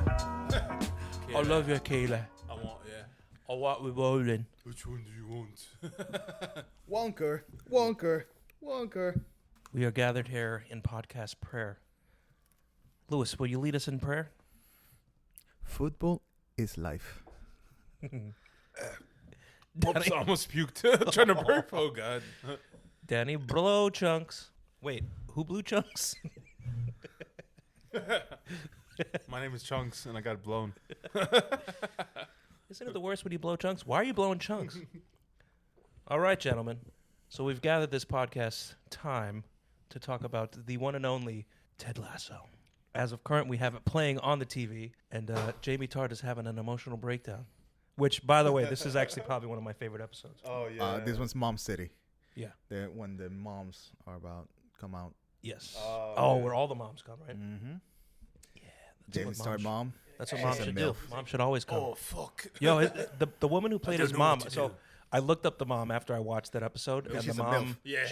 Kayla. I love you, Kayla. I want, yeah. I want we rolling. Which one do you want? Wonker. We are gathered here in podcast prayer. Lewis, will you lead us in prayer? Football is life. Oops, I almost puked. Trying to burp. Oh, God. Danny, blow chunks. Wait, who blew chunks? My name is Chunks, and I got blown. Isn't it the worst when you blow chunks? Why are you blowing chunks? All right, gentlemen. So we've gathered this podcast time to talk about the one and only Ted Lasso. As of current, we have it playing on the TV, and Jamie Tart is having an emotional breakdown. Which, by the way, this is actually probably one of my favorite episodes. Oh, yeah. This one's Mom City. Yeah. When the moms are about come out. Yes. yeah. Where all the moms come, right? Mm-hmm. Yeah. Jamie Star mom. That's what She's mom a should do. MILF. Mom should always come. Oh, fuck. Yo, the woman who played his don't know mom. what to So do. I looked up the mom after I watched that episode, and she's the a mom. MILF. Yeah.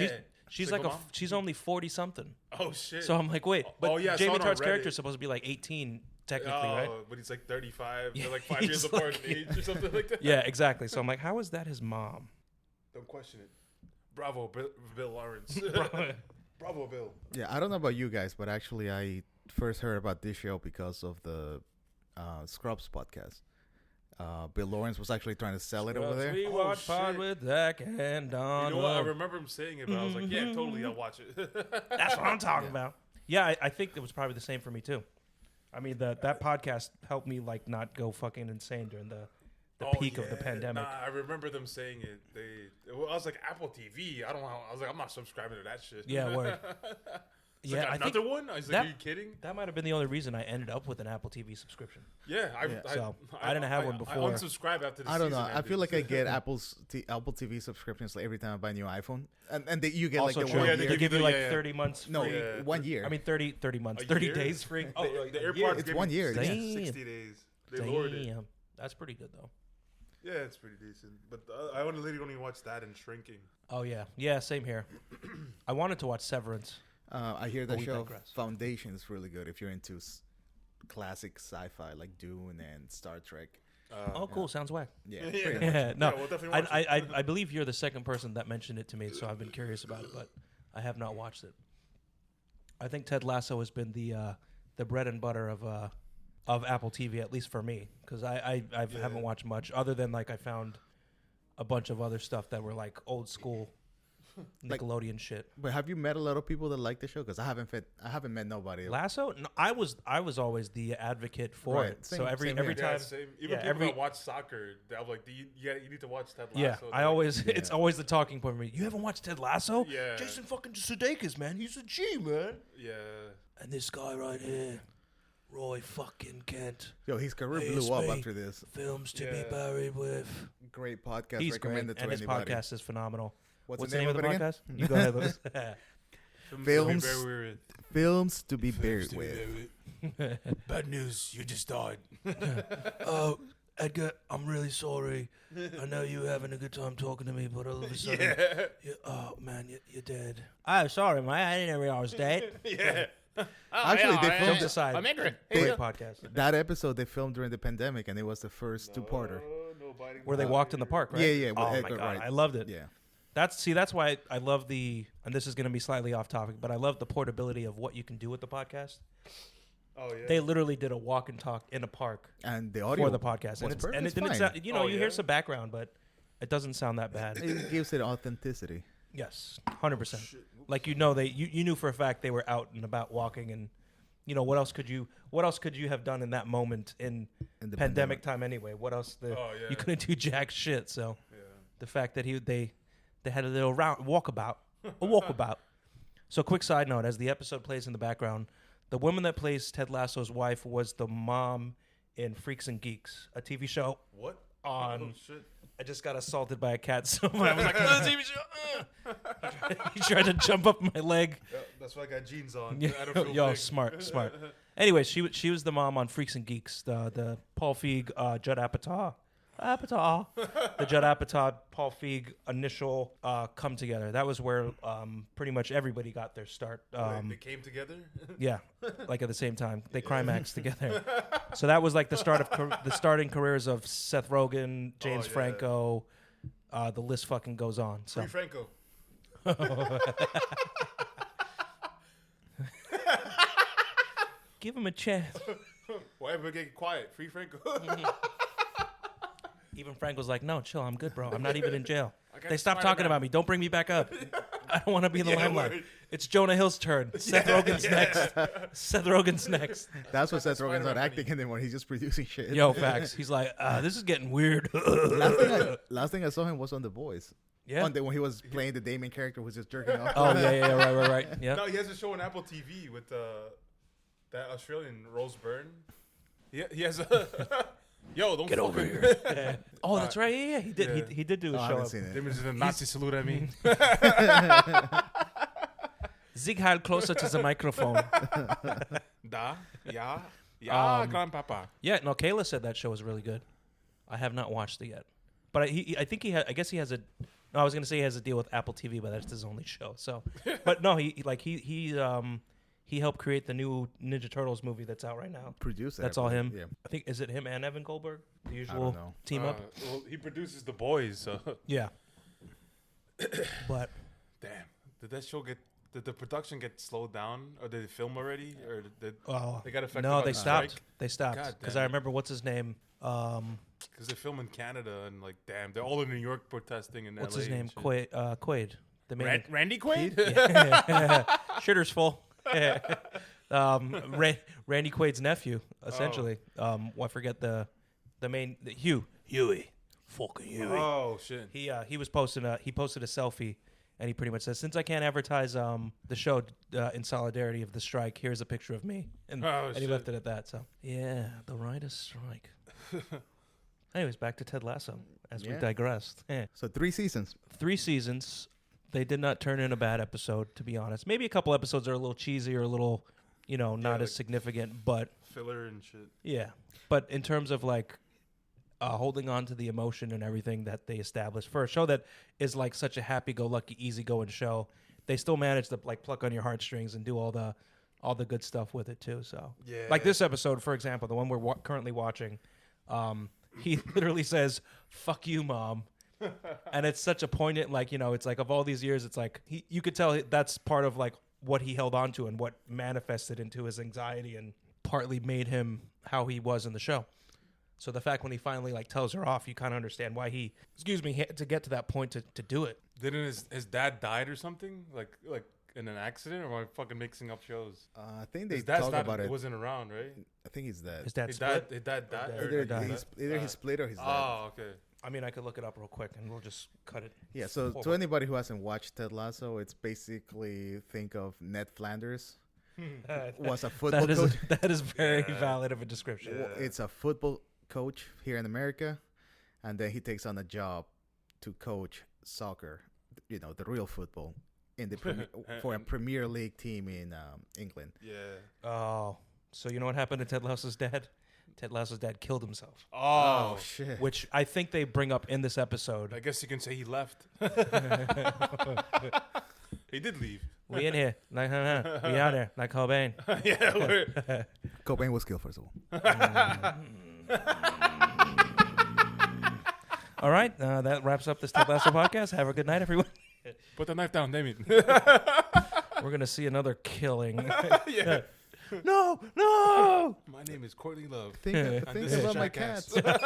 She's Single like mom? she's only 40 something. Oh, shit. So I'm like, wait, but Oh, yeah, I saw Jamie it on Tart's Reddit. character is supposed to be like 18 technically, right? But he's like 35. Yeah, They're like 5 he's years apart like- in age or something like that. Yeah, exactly. So I'm like, how is that his mom? Don't question it. Bravo, Bill Lawrence. Bravo, Bill. Yeah, I don't know about you guys, but actually I first heard about this show because of the Scrubs podcast. Bill Lawrence was actually trying to sell it over there. We Oh, watch Pod shit. with Zach and Don. You know what? I remember him saying it, but I was like, yeah, totally, I'll watch it. That's what I'm talking about. Yeah, I think it was probably the same for me too. I mean, that podcast helped me like not go fucking insane during the peak of the pandemic. Nah, I remember them saying it. I was like, Apple TV. I don't know. I was like, I'm not subscribing to that shit. Yeah, word. It's Yeah, like I another think one? I was like, that- are you kidding? that might have been the only reason I ended up with an Apple TV subscription. Yeah. So, I didn't have one before. I unsubscribed after the I don't know. season I feel ended. like I get Apple TV subscriptions like every time I buy a new iPhone, and you get Also like the true. 1 Yeah, year. They give you like yeah. 30 months No, free. Yeah. 1 year. I mean 30 months, A 30 year? days free. Oh, the AirPods It's gave 1 me year. Damn. 60 days. They lowered it. Damn. That's pretty good though. Yeah, it's pretty decent. But I only watched that and Shrinking. Oh yeah. Yeah, same here. I wanted to watch Severance. I hear the we show digress. Foundation is really good if you're into classic sci-fi like Dune and Star Trek. Oh, cool. Sounds whack. Yeah, Yeah. pretty much. Yeah, no. Yeah, we'll definitely watch I believe you're the second person that mentioned it to me, so I've been curious about it, but I have not watched it. I think Ted Lasso has been the bread and butter of Apple TV, at least for me, because I haven't watched much other than like I found a bunch of other stuff that were like old school Like- Nickelodeon shit. But have you met a lot of people that like the show? Because I haven't met nobody. Lasso? No, I was always the advocate for Right. it. Same- So every same every here. time, Yeah, same. Even people that watch soccer, they're like, you need to watch Ted Lasso. yeah, They're I like, always Yeah. it's always the talking point for me. You haven't watched Ted Lasso? Yeah. Jason fucking Sudeikis, man, he's a G, man. Yeah. And this guy right here, Roy fucking Kent, Yo, his career Hey, blew up Spade. after this. films to Yeah. be buried with. Great podcast He's great, recommended and to his anybody. podcast is phenomenal. What's the name of the it again? podcast? You go ahead, Lewis. Films. Very weird. Films to be buried with. Bad news, you just died. Oh, Edgar, I'm really sorry. I know you were having a good time talking to me, but all of a sudden, Yeah. oh man, you're dead. Oh, sorry, mate. I didn't know I was dead. Yeah. Actually, they filmed Jump aside. I'm angry. Great podcast. that episode they filmed during the pandemic, and it was the first two-parter. Where they walked in the park, right? Yeah, Oh with my Edgar god, Wright. I loved it. Yeah. That's why I love and this is going to be slightly off topic, but I love the portability of what you can do with the podcast. Oh, yeah. They literally did a walk and talk in a park And the audio for the podcast, was and perfect. it It's didn't fine. sound, you know, Oh, you yeah? hear some background, but it doesn't sound that bad. It gives it authenticity. Yes, 100%. Like you knew for a fact they were out and about walking, and you know what else could you have done in that moment in In the pandemic time anyway? What else? Oh, yeah. You couldn't do jack shit. So Yeah. the fact that they had a little walkabout. So quick side note: as the episode plays in the background, the woman that plays Ted Lasso's wife was the mom in Freaks and Geeks, a TV show What? on. Oh, shit. I just got assaulted by a cat, so I was like, "Oh, TV show!" He tried to jump up my leg. Yeah, that's why I got jeans on. Yeah. I don't feel Yo, big. smart. Anyway, she was the mom on Freaks and Geeks, the Paul Feig, Judd Apatow Apatow. The Judd Apatow, Paul Feig initial come together. That was where pretty much everybody got their start. They came together. Yeah, like at the same time. They climaxed together. So that was like the start of the starting careers of Seth Rogen, James Franco. The list fucking goes on. So. Free Franco. Give him a chance. Why ever get quiet? Free Franco. Even Franco's like, no, chill. I'm good, bro. I'm not even in jail. got They stopped Spider-Man. talking about me. Don't bring me back up. I don't want to be in the limelight. word. It's Jonah Hill's turn. Seth Rogen's next. Seth Rogen's next. That's what Seth Rogen's not Spider-Man acting anymore. He's just producing shit. Yo, facts. He's like, this is getting weird. last thing I saw him was on The Boys. Yeah. When he was playing the Damien character, was just jerking off. Oh, yeah, right. Yeah. No, he has a show on Apple TV with that Australian Rose Byrne. He has a. Yo, don't Get over fucking- here. Oh, that's right. Yeah. He did. Yeah. He did do a I show. haven't seen it. There was a Nazi salute at me. Zig had closer to the microphone. Da, yeah, grandpapa. Yeah, no, Kayla said that show was really good. I have not watched it yet, but I think he I guess he has a. No, I was gonna say he has a deal with Apple TV, but that's his only show. So, but no, he helped create the new Ninja Turtles movie that's out right now. Producer. That's all him. Yeah. I think is it him and Evan Goldberg, the I usual don't know. team up. Well, he produces The Boys, so. Yeah, but Damn. Did the production get slowed down? Or did they film already? Or did oh they got affected no, by they the stopped. strike? They stopped God because damn I it. remember what's his name. Because they film in Canada and like, damn, they're all in New York protesting in What's LA. his name? and shit. Quaid. The main. Randy Quaid? Shitter's full. Randy Quaid's nephew, essentially. I forget the main Huey. Fucking Huey. Oh shit. He was posting he posted a selfie, and he pretty much says, since I can't advertise the show in solidarity of the strike, here's a picture of me, and he shit. left it at that. So yeah, the writers' strike. Anyways, back to Ted Lasso as we Yeah. digressed. So 3 seasons. 3 seasons. They did not turn in a bad episode, to be honest. Maybe a couple episodes are a little cheesy or a little, not like- as significant, but Filler and shit. yeah. But in terms of like holding on to the emotion and everything that they established for a show that is like such a happy-go-lucky, easygoing show, they still managed to like pluck on your heartstrings and do all the good stuff with it too. So Yeah. like this episode, for example, the one we're currently watching, he literally says, "Fuck you, Mom." And it's such a poignant, like, it's like of all these years, it's like you could tell that's part of like what he held on to and what manifested into his anxiety and partly made him how he was in the show. So the fact when he finally like tells her off, you kind of understand why he had to get to that point to do it. Didn't his dad died or something? Like in an accident? Or am I fucking mixing up shows? I think they His dad's talk about it. wasn't around, right? I think he's dead. His dad His split. dad died. dad- or Either, he died? he split or he's dead. Oh, okay. I mean, I could look it up real quick and we'll just cut it. Yeah, so to forward. anybody who hasn't watched Ted Lasso, it's basically think of Ned Flanders was a football coach. That is very Yeah. valid of a description. Yeah. It's a football coach here in America, and then he takes on a job to coach soccer, the real football, in the for a Premier League team in England. Yeah. Oh, so you know what happened to Ted Lasso's dad? Ted Lasso's dad killed himself, Oh, shit! which I think they bring up in this episode. I guess you can say he left. He did leave. We in here, like we out there, like Cobain. Yeah. We're, Cobain was killed first of all. All right, that wraps up this Ted Lasso podcast. Have a good night, everyone. put the knife down, Damien. We're gonna see another killing. Yeah. No. My name is Courtney Love. Think And this is about my Jackass. cats.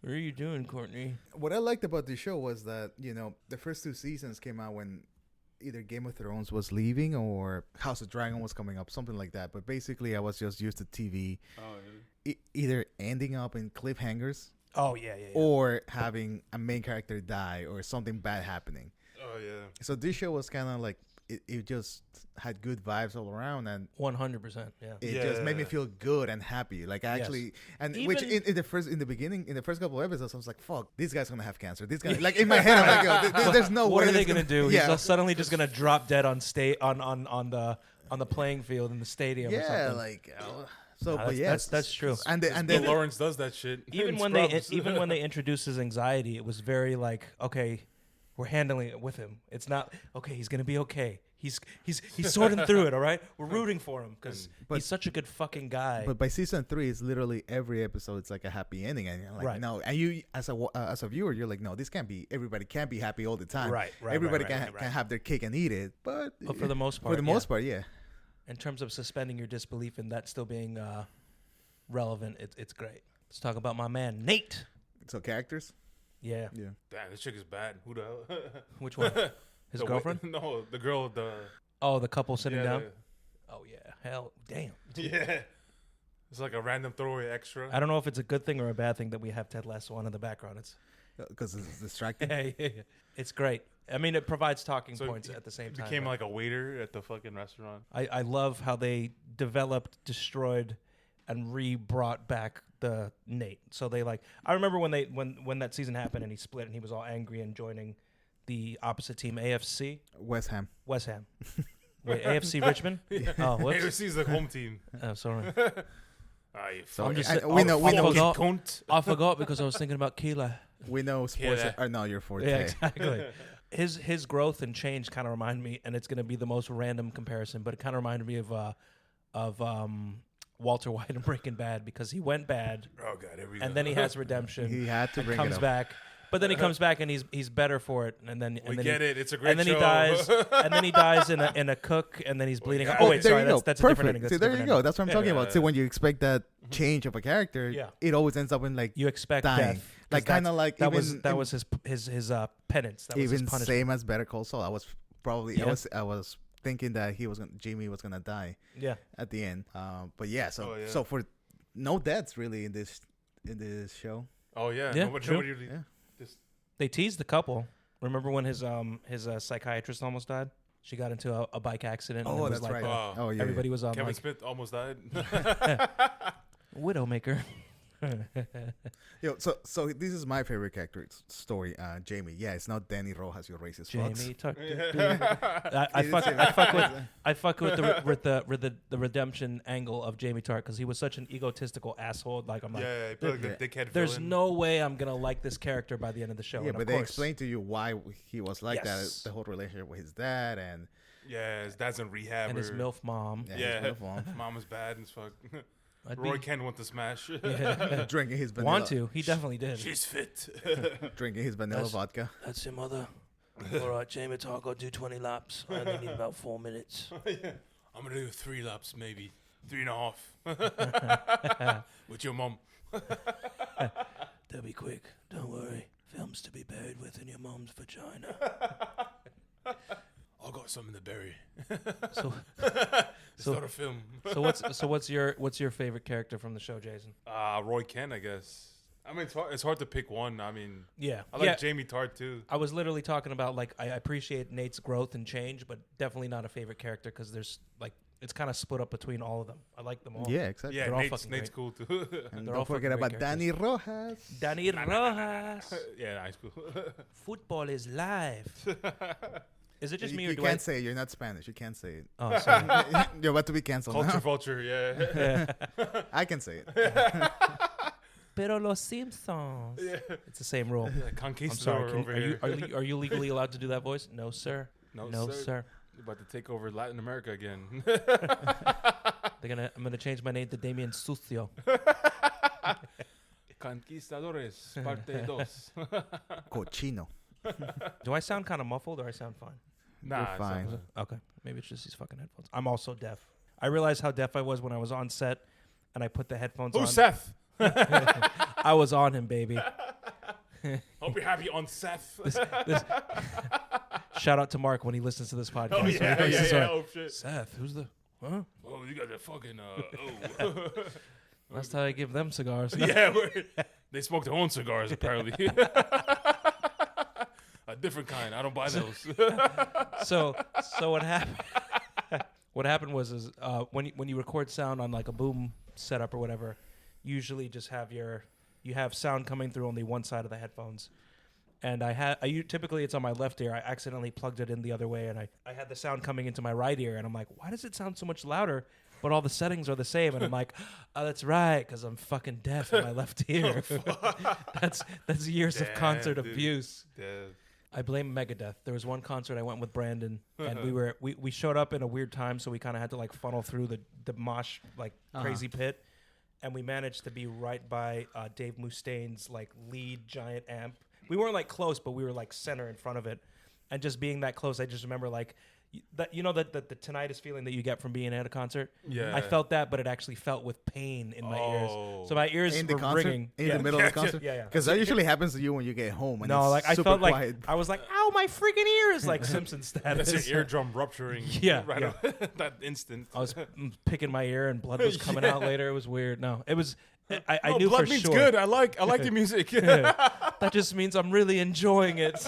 What are you doing, Courtney? What I liked about the show was that the first 2 seasons came out when either Game of Thrones was leaving or House of Dragon was coming up, something like that. But basically, I was just used to TV Oh, yeah. either ending up in cliffhangers Oh yeah. or having a main character die or something bad happening. Oh, yeah. So this show was kind of like it just had good vibes all around, and 100%. Yeah. it just made me Yeah. feel good and happy. Like I actually, and which Even- in the first couple of episodes, I was like, "Fuck, this guy's gonna have cancer." This guy, like in my head, I'm like, "Yo, there's no way." What are they this gonna do? Yeah, He's suddenly just gonna drop dead on the playing field in the stadium. or yeah, something. like So, but that's true. And Bill then Lawrence does that shit. Even in when Scrubs. even when they introduced his anxiety, it was very like, okay, we're handling it with him. It's not okay. He's gonna be okay. He's sorting through it. All right, we're rooting for him because But- he's such a good fucking guy. But by season 3, it's literally every episode. It's like a happy ending, and you're like, Right. no. And you, as a viewer, you're like, no, this can't be. Everybody can't be happy all the time. Right. Everybody right. can have their cake and eat it. But for the most part, for the most part, yeah. in terms of suspending your disbelief and that still being relevant, it's great. Let's talk about my man Nate. So characters, Yeah. yeah. Damn, this chick is bad. Who the hell? Which one? His girlfriend? No, the girl. Oh, the couple sitting down. the- Oh yeah. Hell, damn. Yeah. It's like a random throwaway extra. I don't know if it's a good thing or a bad thing that we have Ted Lasso on in the background. It's Because it's distracting. it's great. I mean, it provides talking So points he at the same He time. became but like a waiter at the fucking restaurant. I love how they developed, destroyed, and re-brought back the Nate. So they like. I remember when that season happened and he split and he was all angry and joining the opposite team, AFC West Ham. West Ham. Wait, AFC Richmond? Oh, whoops. AFC's the home team. Oh, sorry. You So I'm just and saying- we know forgot. cunt. I forgot because I was thinking about Keela. we know sports. Yeah. Are not your forte. Yeah, exactly. His growth and change kind of remind me, and it's going to be the most random comparison, but it kind of reminded me of Walter White in Breaking Bad because he went bad Oh god, here we go. and then he has redemption. He had to and bring comes it up. back, but then he comes back and he's better for it, and then we and then get he, it. It's a great and then show. he dies, and then he dies in a cook, and then he's bleeding. yeah. Oh wait, there sorry, you go. that's a Perfect. different ending. That's See, a there you different go. ending. That's what I'm talking about. So Yeah. when you expect that change of a character, Yeah. it always ends up in like You expect dying. death, 'cause Like kind of like that even, was his penance. That was his even punishment. same as Better Call Saul. I was probably Yeah. I was thinking that Jamie was gonna die Yeah, at the end. But yeah, so Oh, yeah. so for no deaths really in this show. Oh yeah. Yeah, Nobody, true. nobody really Yeah. just they teased the couple. Remember when his psychiatrist almost died? She got into a bike accident. and it Oh, was that's like right. Oh, Yeah. everybody was on Kevin like Smith almost died. Widowmaker. Yo, so this is my favorite character story. Jamie. Yeah, it's not Danny Rojas, your racist fucks. Jamie Tuck. Yeah. I fuck with the redemption angle of Jamie Tart because he was such an egotistical asshole. Like I'm like, Yeah, he played like a dickhead there's villain. no way I'm gonna like this character by the end of the show. Yeah, and but of they course, explain to you why he was like Yes. that. The whole relationship with his dad and Yeah, his dad's in rehab. and his or- milf mom. Yeah, his mom. mom is bad as fuck. I'd Roy be, Kent want to smash. yeah. drinking his vanilla. Want to? He definitely did. She's fit. Drinking his vanilla That's- vodka. That's your mother. All right, Jamie Tart, go do 20 laps. I only need about 4 minutes. I'm gonna do 3 laps, maybe 3.5. With your mom. They'll be quick. Don't worry. Films to be buried with in your mom's vagina. I got something to bury. So, It's So- not a film. what's your favorite character from the show, Jason? Roy Kent, I guess. I mean, it's hard to pick one. I mean, Yeah, I like Jamie Tart too. I was literally talking about like I appreciate Nate's growth and change, but definitely not a favorite character because there's like it's kind of split up between all of them. I like them all. Yeah, exactly. Yeah, They're all Nate's fucking Nate's cool too. And They're all don't forget fucking about great Danny Rojas. Danny Rojas. Yeah, nice cool. Football is live. Is it just me or You do can't say it. You're not Spanish. You can't say it. Oh, sorry. You're about to be canceled. Culture now. vulture, yeah. I can say it. Pero los Simpsons. Yeah. It's the same rule. Yeah, I'm Conquistador sorry. over Are here. you legally allowed to do that voice? No, sir. No, sir. You're about to take over Latin America again. I'm gonna change my name to Damien Sucio. Conquistadores, parte 2. Cochino. Do I sound kind of muffled or I sound fine? Nah, You're fine. it's not- Okay, maybe it's just these fucking headphones. I'm also deaf. I realized how deaf I was when I was on set, and I put the headphones on. Who's Seth? I was on him, baby. Hope you're happy on Seth. Shout out to Mark when he listens to this podcast. Oh, So he yeah, goes, yeah, "This is yeah. right. Oh, shit. Seth, who's the? Huh? Oh, you got the fucking, That's how I give them cigars. yeah, they smoke their own cigars, apparently. A different kind. I don't buy those. So what happened? What happened was when you record sound on like a boom setup or whatever, usually just have you have sound coming through only one side of the headphones. And typically it's on my left ear. I accidentally plugged it in the other way, and I had the sound coming into my right ear, and I'm like, why does it sound so much louder but all the settings are the same. And I'm like, oh, that's right, because I'm fucking deaf in my left ear. that's years of concert abuse. Damn. I blame Megadeth. There was one concert I went with Brandon, and we showed up in a weird time, so we kind of had to like funnel through the mosh like crazy pit, and we managed to be right by Dave Mustaine's like lead giant amp. We weren't like close, but we were like center in front of it, and just being that close, I just remember like that the tinnitus feeling that you get from being at a concert. Yeah, I felt that, but it actually felt with pain in my ears. So my ears in were the concert? ringing In the middle of the concert. Yeah. Because that usually happens to you when you get home. And No, it's like I super felt like quiet. I was like, "Ow, my freaking ears!" Like Simpson status. That's your eardrum rupturing. Yeah, right yeah. that instant. I was picking my ear and blood was coming out later. It was weird. No, it was. I knew blood for means sure. good. I like the music. That just means I'm really enjoying it.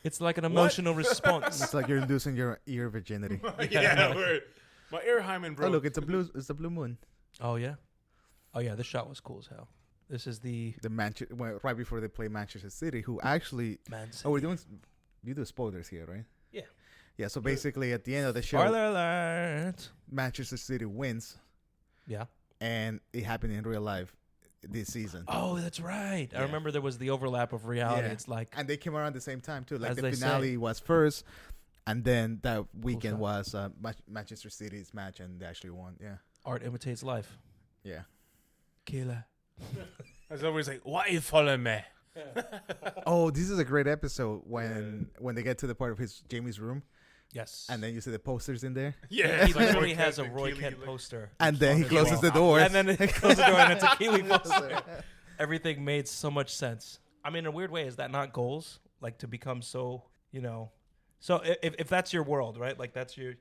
It's like an emotional response. It's like you're losing your ear virginity. Yeah, word. My ear hymen, bro. Oh, look, it's the blue moon. Oh yeah, this shot was cool as hell. This is the Right before they play Manchester City, who actually. Man City. Oh, we're doing. You do spoilers here, right? Yeah. Yeah. So basically, at the end of the show, Spoiler alert. Manchester City wins, Yeah. and it happened in real life this season. Oh, that's right. I Yeah. remember there was the overlap of reality. Yeah. It's like And they came around the same time too. Like As the they finale say. was first, and then that weekend stuff. was Manchester City's match, and they actually won. Yeah. art imitates life. Yeah. Killer. I was always like, "Why you follow me?" Oh, this is a great episode when they get to the part of Jamie's room, Yes. and then you see the posters in there, Yeah, he it's like literally Roy has a Kent, Roy Keely, Kent like- poster. and then he on his closes wall. the door. And then it closes the door and it's a Keely poster. Everything made so much sense. I mean, in a weird way, is that not goals? Like to become so, So if that's your world, right? Like that's you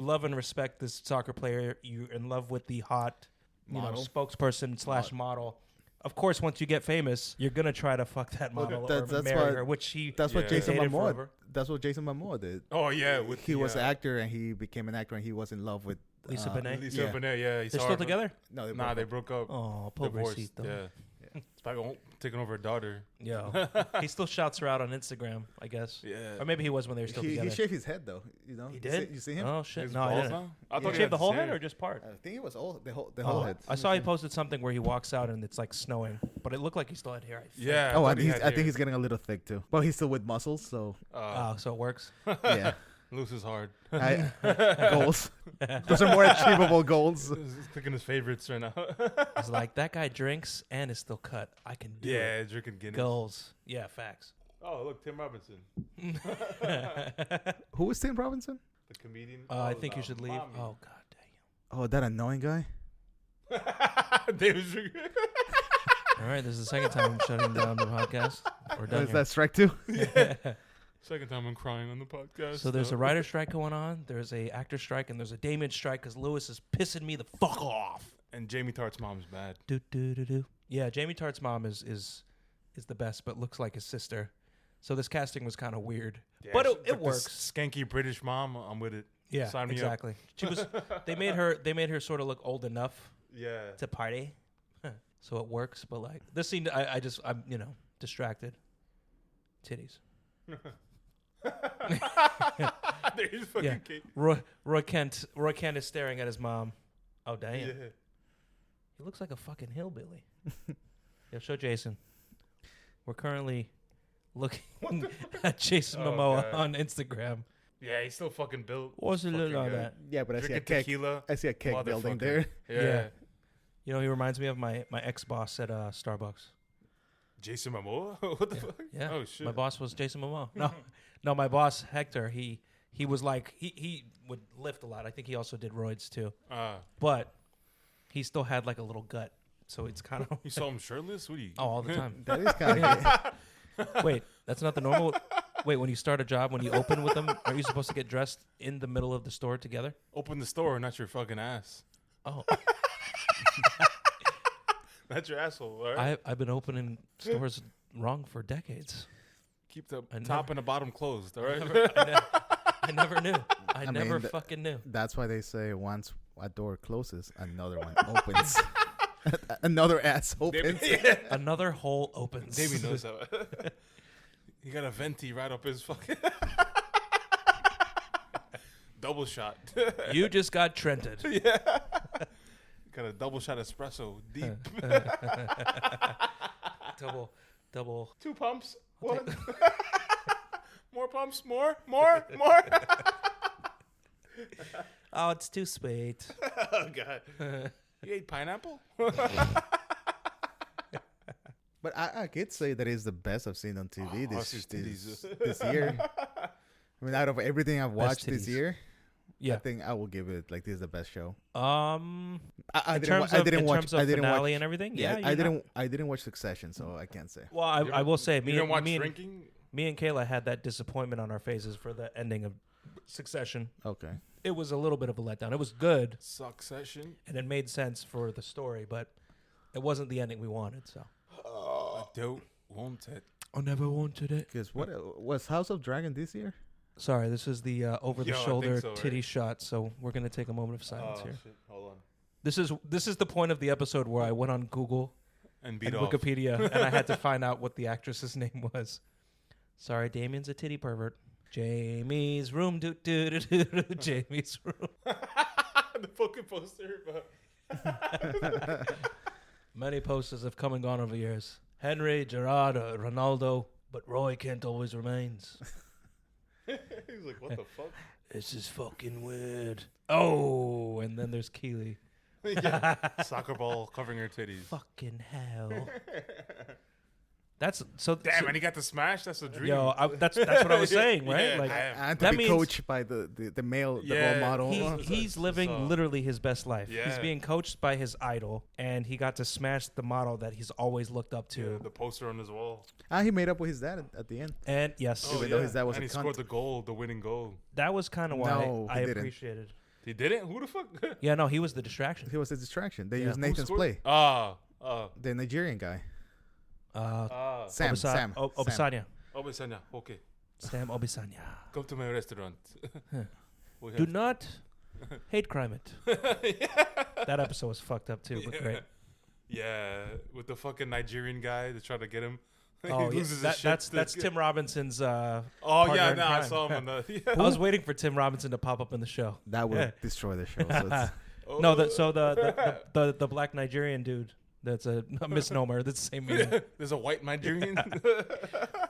love and respect this soccer player. You're in love with the hot, Model. spokesperson / model. Of course, once you get famous, you're gonna try to fuck that Well, model that's or marry what- her, which he That's what Yeah. Jason dated Momoa. forever. That's what Jason Momoa did. Oh yeah, He was an actor, and he became an actor, and he was in love with Lisa Bonet. Lisa Yeah. Bonet, yeah. They're still together? No, they Nah, broke they up. broke up. Oh, Divorced. pobrecito. Yeah. It's probably taking over her daughter. Yo, he still shouts her out on Instagram, I guess. Yeah. Or maybe he was when they were still He together. shaved his head though. You know, He did? You see him? Oh shit! His No, I balls didn't. now? I Yeah. thought He he shaved had the whole same. head or just part? I think it was all the whole head. I saw he posted something where he walks out and it's like snowing, but it looked like he still had hair. I think. Yeah. Oh, thought and he I had think hair. he's getting a little thick too. But he's still with muscles, so Oh, so it works. yeah. Loose is hard. Goals. Those are more achievable goals. He's picking his favorites right now. He's like, that guy drinks and is still cut. I can do Yeah, it. drinking Guinness. Goals. Yeah, facts. Oh, look, Tim Robinson, Who was Tim Robinson? the comedian. I think you should leave. Mommy. Oh god damn. Oh, that annoying guy. David drinking. All right, this is the second time I'm shutting down the podcast. We're done Is here. that strike two? Second time I'm crying on the podcast. So there's a writer strike going on. There's a actor strike, and there's a Damien strike because Lewis is pissing me the fuck off. And Jamie Tartt's mom's bad. Do. Yeah, Jamie Tartt's mom is the best, but looks like his sister. So this casting was kind of weird, Yeah, but she- it this works. Skanky British mom, I'm with it. Yeah, Sign me up. exactly. She was. They made her sort of look old enough Yeah. to party, so it works. But like this scene, I'm distracted. Titties. There's fucking Yeah. cake. Roy Kent is staring at his mom. Oh damn. Yeah. He looks like a fucking hillbilly. Yo, show Jason. We're currently looking at Jason Oh, Momoa God. on Instagram. Yeah, he's still fucking built. What's it look Fucking like good. that? Yeah, but I see a Drinking keg. tequila. I see a keg building Motherfucker. there. Yeah. You know, he reminds me of my ex-boss at Starbucks. Jason Momoa? What the fuck? Yeah. Oh, shit. My boss was Jason Momoa. No, my boss, Hector, he was like, he would lift a lot. I think he also did roids too. But he still had like a little gut. So it's kind of... You saw him shirtless? What do you... Oh, all the time. That is kind of. Wait, that's not the normal... Wait, when you start a job, when you open with them, are you supposed to get dressed in the middle of the store together? Open the store, not your fucking ass. Oh, Not your asshole, all right? I've been opening stores wrong for decades. Keep the I top never- and the bottom closed, all right? I never knew. I mean, never the- fucking knew. That's why they say once a door closes, another one opens. Another ass opens. Another hole opens. Davey knows that. He got a venti right up his fucking... Double shot. You just got Trented. Yeah. Got a double shot espresso. Deep. Double. 2 pumps. I'll One. More pumps. More. Oh, it's too sweet. Oh, God. You ate pineapple? But I could say that is the best I've seen on TV this year. I mean, out of everything I've watched this year, I think I will give it like this is the best show. In terms of finale and everything, I didn't watch Succession, so I can't say. Well, I will say, me and Kayla had that disappointment on our faces for the ending of Succession. Okay, it was a little bit of a letdown. It was good, Succession, and it made sense for the story, but it wasn't the ending we wanted. So I don't want it. I never wanted it. Because what was House of Dragon this year? Sorry, this is the over-the-shoulder titty right? shot, so we're going to take a moment of silence here. Shit. Hold on. This is the point of the episode where I went on Google and Wikipedia, and I had to find out what the actress's name was. Sorry, Damien's a titty pervert. Jamie's room, Jamie's room. The fucking poster. Many posters have come and gone over years. Henry, Gerard, Ronaldo, but Roy Kent always remains. He's like, what the fuck? This is fucking weird. Oh, and then there's Keely. Yeah. Soccer ball covering her titties. Fucking hell. That's so. Damn, and he got the smash. That's a dream. Yo, that's what I was saying, right? Yeah, like and to that be means coached by the male, the role model. He's living literally his best life. Yeah. He's being coached by his idol, and he got to smash the model that he's always looked up to. Yeah, the poster on his wall. He made up with his dad at the end. And yes, even though his dad was and a he cunt. scored the goal, the winning goal. that was kind of why No, I he didn't. appreciated. He didn't? Who the fuck? Yeah, no, he was the distraction. He was a distraction. They Yeah. used Who Nathan's scored? play. The Nigerian guy. Sam. Obisanya. Obisanya, okay. Sam Obisanya. Come to my restaurant. We Do have- not hate crime it. That episode was fucked up too, but great. Yeah, with the fucking Nigerian guy to try to get him. Oh, He yeah. loses his shit. That's Tim Robinson's. Oh partner yeah, in no, I crime. saw him on the. I was waiting for Tim Robinson to pop up in the show. That would destroy the show. So it's, No, the black Nigerian dude. That's a misnomer. That's the same meaning. There's a white Nigerian.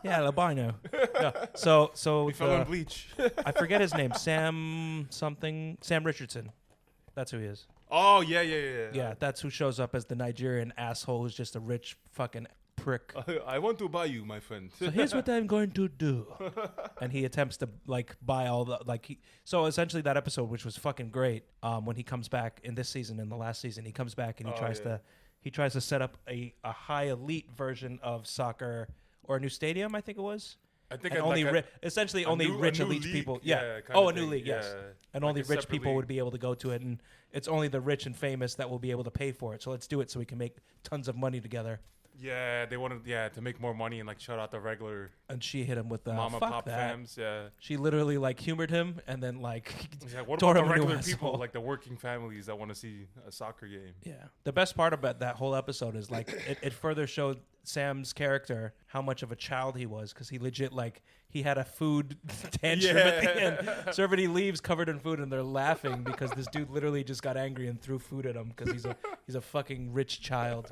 Yeah, albino. No, so He fell in bleach. I forget his name. Sam Richardson. That's who he is. Oh yeah. Yeah, that's who shows up as the Nigerian asshole who's just a rich fucking prick. I want to buy you, my friend. So here's what I'm going to do. And he attempts to like buy all the so essentially that episode, which was fucking great, when he comes back in this season, in the last season, he comes back and he tries to set up a high elite version of soccer or a new stadium, I think it was. I think And I'd only essentially only rich elite league. people. Yeah. Yeah. kind Oh, of a new thing. league, yes. Yeah. And Like only a rich separate people league. would be able to go to it, and it's only the rich and famous that will be able to pay for it. So let's do it so we can make tons of money together. Yeah, they wanted to make more money and like shut out the regular And she hit him with the mama fuck pop that. fams. Yeah. She literally like humored him and then like Yeah, what tore about him the a new regular people, asshole. like the working families that want to see a soccer game? Yeah. The best part about that whole episode is like it further showed Sam's character how much of a child he was, because he legit like he had a food tantrum at the end. So everybody leaves covered in food and they're laughing because this dude literally just got angry and threw food at him because he's a fucking rich child.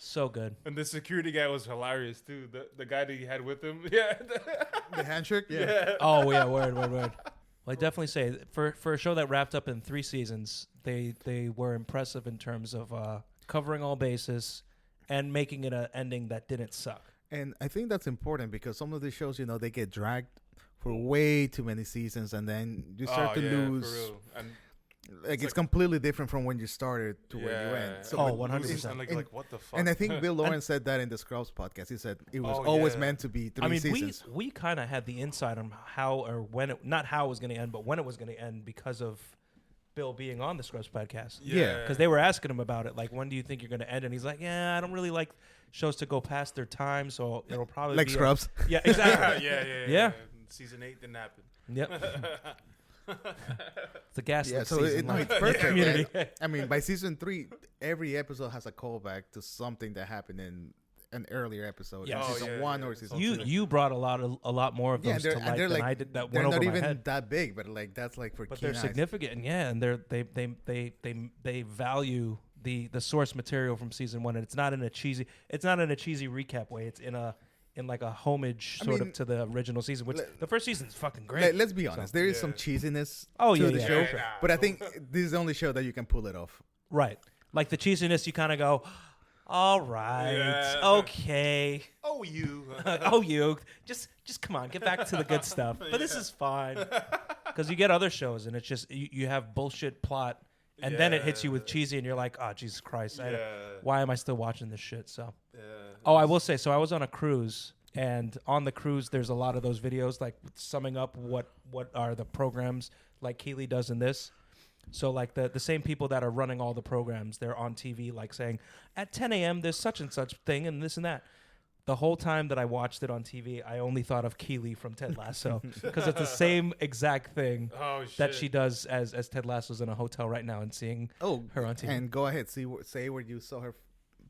So good. And the security guy was hilarious too. The guy that he had with him. Yeah. the handshake. Yeah. Oh yeah, word. Well, I definitely say for a show that wrapped up in 3 seasons, they were impressive in terms of covering all bases and making it an ending that didn't suck. And I think that's important because some of these shows, they get dragged for way too many seasons, and then you start to lose. For real. And Like it's completely different from when you started to where you end. So 100%. And like what the fuck? And I think Bill Lawrence said that in the Scrubs podcast. He said it was always meant to be 3 seasons. we kind of had the insight on how or when it, not how it was going to end, but when it was going to end because of Bill being on the Scrubs podcast. Yeah. Because they were asking him about it, like, when do you think you're going to end? And he's like, yeah, I don't really like shows to go past their time, so it'll probably like be Scrubs. Yeah, exactly. Yeah. Season 8 didn't happen. Yep. It's a gaslit So season. it's perfect. Community. Right? I mean, by season 3, every episode has a callback to something that happened in an earlier episode, Yeah. in Oh, season yeah, 1 yeah. or season You 2. you brought a lot more of Yeah, those and to they're- light they're than like- I did. That They're went over not my even head. that big, but like that's like for But keen they're eyes. significant, yeah, and they value the source material from season 1, and it's not in a cheesy recap way. It's in like a homage I sort mean, of to the original season, which the first season's fucking great. Let's be honest. There is some yeah. cheesiness Oh, to yeah, the yeah, show, yeah. but I think this is the only show that you can pull it off. Right. Like the cheesiness, you kind of go, all right, Yeah. okay. Oh, you. Oh, you. Just come on, get back to the good stuff. But this is fine. Because you get other shows, and it's just, you have bullshit plot, and then it hits you with Yeah. cheesy, and you're like, oh, Jesus Christ. Yeah. Why am I still watching this shit? So. Yeah. Oh, I will say, so I was on a cruise, and on the cruise, there's a lot of those videos, like summing up what are the programs, like Keely does in this. So, like, the same people that are running all the programs, they're on TV, like, saying, at 10 a.m., there's such and such thing, and this and that. The whole time that I watched it on TV, I only thought of Keely from Ted Lasso, because it's the same exact thing Oh, shit. that she does as Ted Lasso's in a hotel right now and seeing her on TV. And go ahead, say where you saw her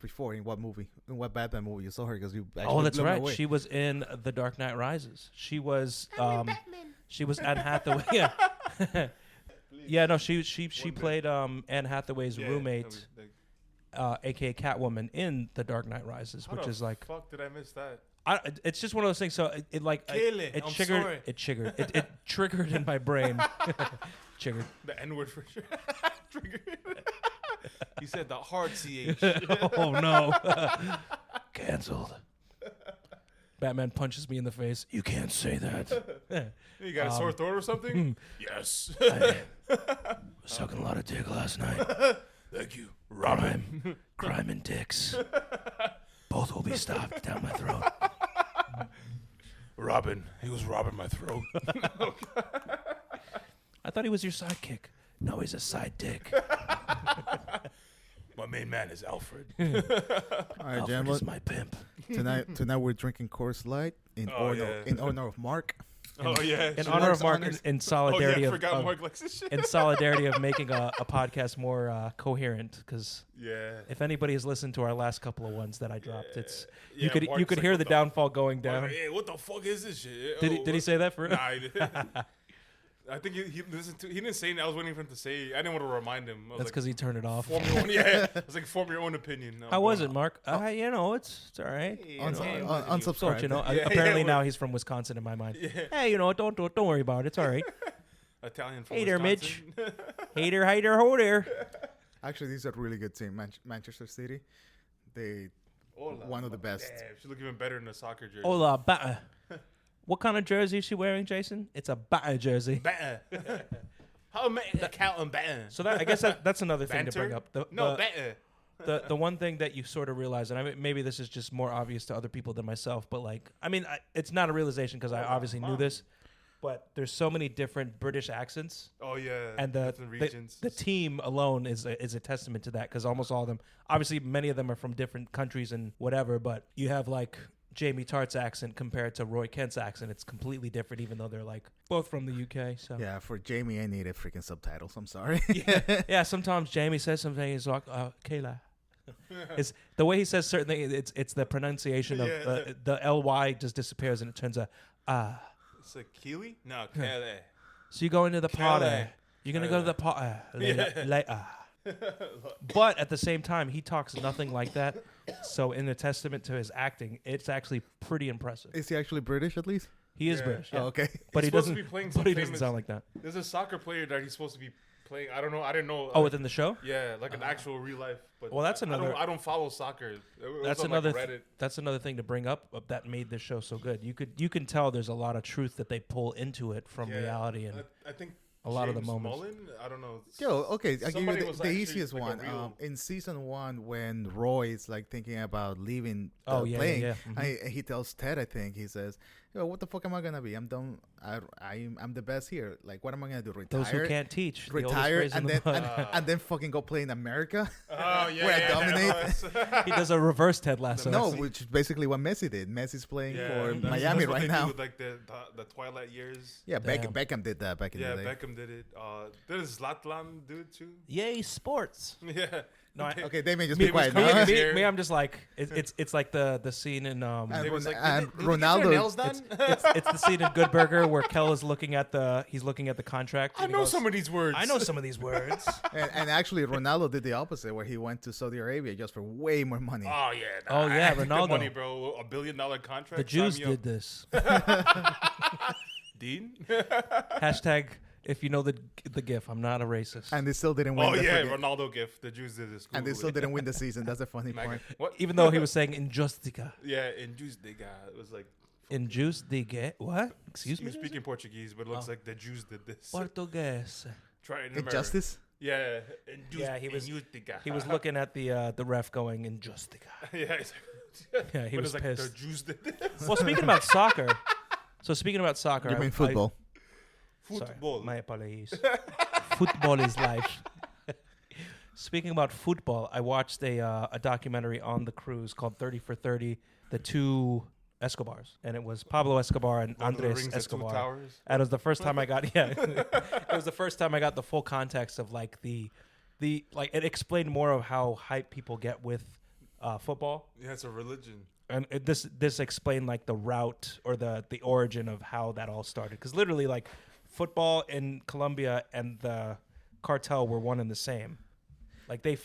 before, in what movie, in what Batman movie you saw her, because you Oh, actually that's blew me right. away. She was in The Dark Knight Rises. She was she was Anne Hathaway. Yeah. Yeah, no, she played Anne Hathaway's Yeah, roommate, aka Catwoman, in The Dark Knight Rises, How which the is like fuck did I miss that? it's just one of those things. So it like Kill it. it I'm triggered sorry. it triggered in my brain. Triggered. The N word for sure. Triggered. You said the hard CH. Oh no. Cancelled. Batman punches me in the face. You can't say that. You got a sore throat or something? Yes. I was sucking a lot of dick last night. Thank you. Crime and dicks. Both will be stopped down my throat. Robin. He was robbing my throat. I thought he was your sidekick. No, he's a side dick. My main man is Alfred. All right, Alfred gentlemen. is my pimp. Tonight we're drinking Coors Light in Oh, honor yeah. in honor of Mark. Oh, yeah. In So honor Mark's of Mark, honors- in Oh, yeah, solidarity I forgot of Mark likes this shit. in solidarity of making a podcast more coherent. Because Yeah. if anybody has listened to our last couple of ones that I dropped, it's you Yeah, could Mark's like, hear what the the downfall going Mark's down. like, hey, what the fuck is this shit? Did he say that for real? Nah, he didn't. I think he listened to. He didn't say it. I was waiting for him to say. I didn't want to remind him. I was That's because he turned it off. form your own. Yeah, I was like, form your own opinion. No, How was it, no. Mark? You know, it's all right. Unsubscribe. So, you know, Yeah, apparently yeah, now he's from Wisconsin in my mind. Yeah. Hey, you know, don't worry about it. It's all right. Italian from Hey there, Wisconsin. Hater, ho there. Actually, this is a really good team, Manchester City. They Hola. one of the best. Damn, she look even better in the soccer jersey. Hola, batter. What kind of jersey is she wearing, Jason? It's a batter jersey. Better. How am I counting better? So that I guess that's another thing to bring Banter? up. No, better. The one thing that you sort of realize, and I mean, maybe this is just more obvious to other people than myself, but like, I mean, it's not a realization because I obviously knew this, but there's so many different British accents, Oh yeah. and different regions. the team alone is a testament to that because almost all of them, obviously, many of them are from different countries and whatever, but you have like Jamie Tartt's accent compared to Roy Kent's accent. It's completely different, even though they're like both from the UK. So Yeah, for Jamie, I needed freaking subtitles. I'm sorry. yeah, sometimes Jamie says something. He's like, Kayla. It's the way he says certain things. It's the pronunciation of Yeah. the ly just disappears and it turns a ah. It's a Kiwi? No, Kele. So you go into the Kelly. party. You're gonna go to the party later. But at the same time, he talks nothing like that. So in a testament to his acting, it's actually pretty impressive. Is he actually British at least? He is Yeah. British, Oh, okay. but he He's supposed doesn't. to be playing some But he doesn't famous- sound like that. There's a soccer player that he's supposed to be playing. I don't know. I didn't know. Oh, within the show. Yeah, like an actual real life. But Well, that's I don't- another- I don't follow soccer. It was That's on, like, another. Reddit. That's another thing to bring up that made this show so good. You can tell there's a lot of truth that they pull into it from Yeah, reality and I think a lot of the James moments. Mullen, I don't know. Yo, okay, I'll give you Somebody was the actually, easiest like, a one. real- In season 1, when Roy is like thinking about leaving Oh, yeah, playing, yeah, yeah. he tells Ted, I think he says, "Yo, what the fuck am I gonna be? I'm done. I'm the best here. Like, what am I gonna do? Retire? Those who can't teach. The oldest retire phrase in and the then book. and then fucking go play in America? Oh yeah, Where I yeah, dominate? He does a reverse Ted Lasso. No, which is basically what Messi did. Messi's playing yeah, for that's- Miami that's what right they do now. with, like the Twilight years. Yeah, Damn. Beckham did that back in Yeah, the day. Beckham did it. There's Zlatan dude too. Yay, sports. Yeah. No, Okay, they may just me, be quiet me, now. me, I'm just like it's like the scene in And, They was like, and "Did they get your nails Ronaldo. done?" it's the scene in Good Burger where Kel is looking at the contract. I and he know goes, some of these words. I know some of these words. And actually, Ronaldo did the opposite, where he went to Saudi Arabia just for way more money. Oh yeah. Oh, yeah, I get Ronaldo. money, bro. $1 billion contract. The Jews Sign me did this. up. Dean. Hashtag if you know the gif. I'm not a racist. And they still didn't win. Oh the yeah, friggin- Ronaldo gift. The Jews did this. And they Google still it. didn't win the season. That's the funny part. What? Even though he was saying injustica. Yeah, in Jews they got. It was like. Injust de get what? Excuse He me. was speaking Portuguese, but it looks like the Jews did this. Portuguese. Try it in America. Injustice? Yeah. Yeah, he was- Injustica. He was looking at the ref going injustica. Yeah. He's Yeah, he but was it's like the pissed. Jews did this. Well, speaking about soccer. So speaking about soccer, You mean football? Sorry, Football. my apologies. Football is life. Speaking about football, I watched a documentary on the cruise called 30 for 30, the two Escobars. And it was Pablo Escobar and Lord of the Andres Rings, the Two Escobar. Towers. And it was the first time I got, it was the first time I got the full context of like the like it explained more of how hype people get with football. Yeah, it's a religion. And this explained like the route or the origin of how that all started. Because literally, like football in Colombia and the cartel were one and the same. Like they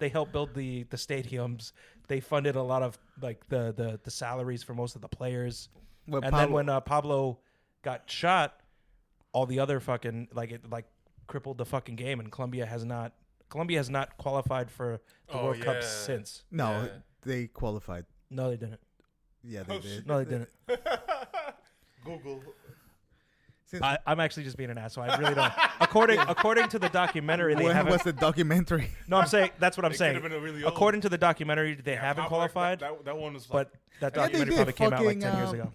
helped build the stadiums. They funded a lot of like the salaries for most of the players. Well, And then when Pablo got shot, all the other fucking it crippled the fucking game. And Colombia has not qualified for the World Cup since. No, Yeah. they qualified. No, they didn't. Yeah, they Oh, did. shit. No, they didn't. Google. Since I'm actually just being an asshole. I really don't. According to the documentary, they when haven't. was the documentary? No, I'm saying that's what I'm It saying. could've been really old. According to the documentary, they Yeah, haven't Pablo, qualified. That one was. But that Yeah, they documentary did. probably came out like Fucking, 10 years ago.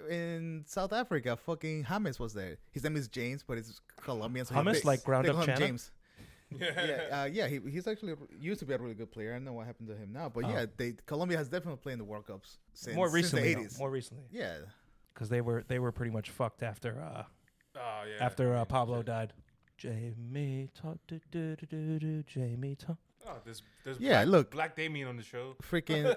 In South Africa, fucking James was there. His name is James, but it's Colombian. So Hummus, like ground they up call him chana? James. Yeah, he's actually used to be a really good player. I don't know what happened to him now, but Oh. yeah, Colombia has definitely played in the World Cups since More recently, since the 80s. more recently, Yeah, because they were pretty much fucked after Oh yeah. Pablo died. Jamie talk, Jamie talk. Oh, there's Yeah, Black, look. Black Damien on the show. freaking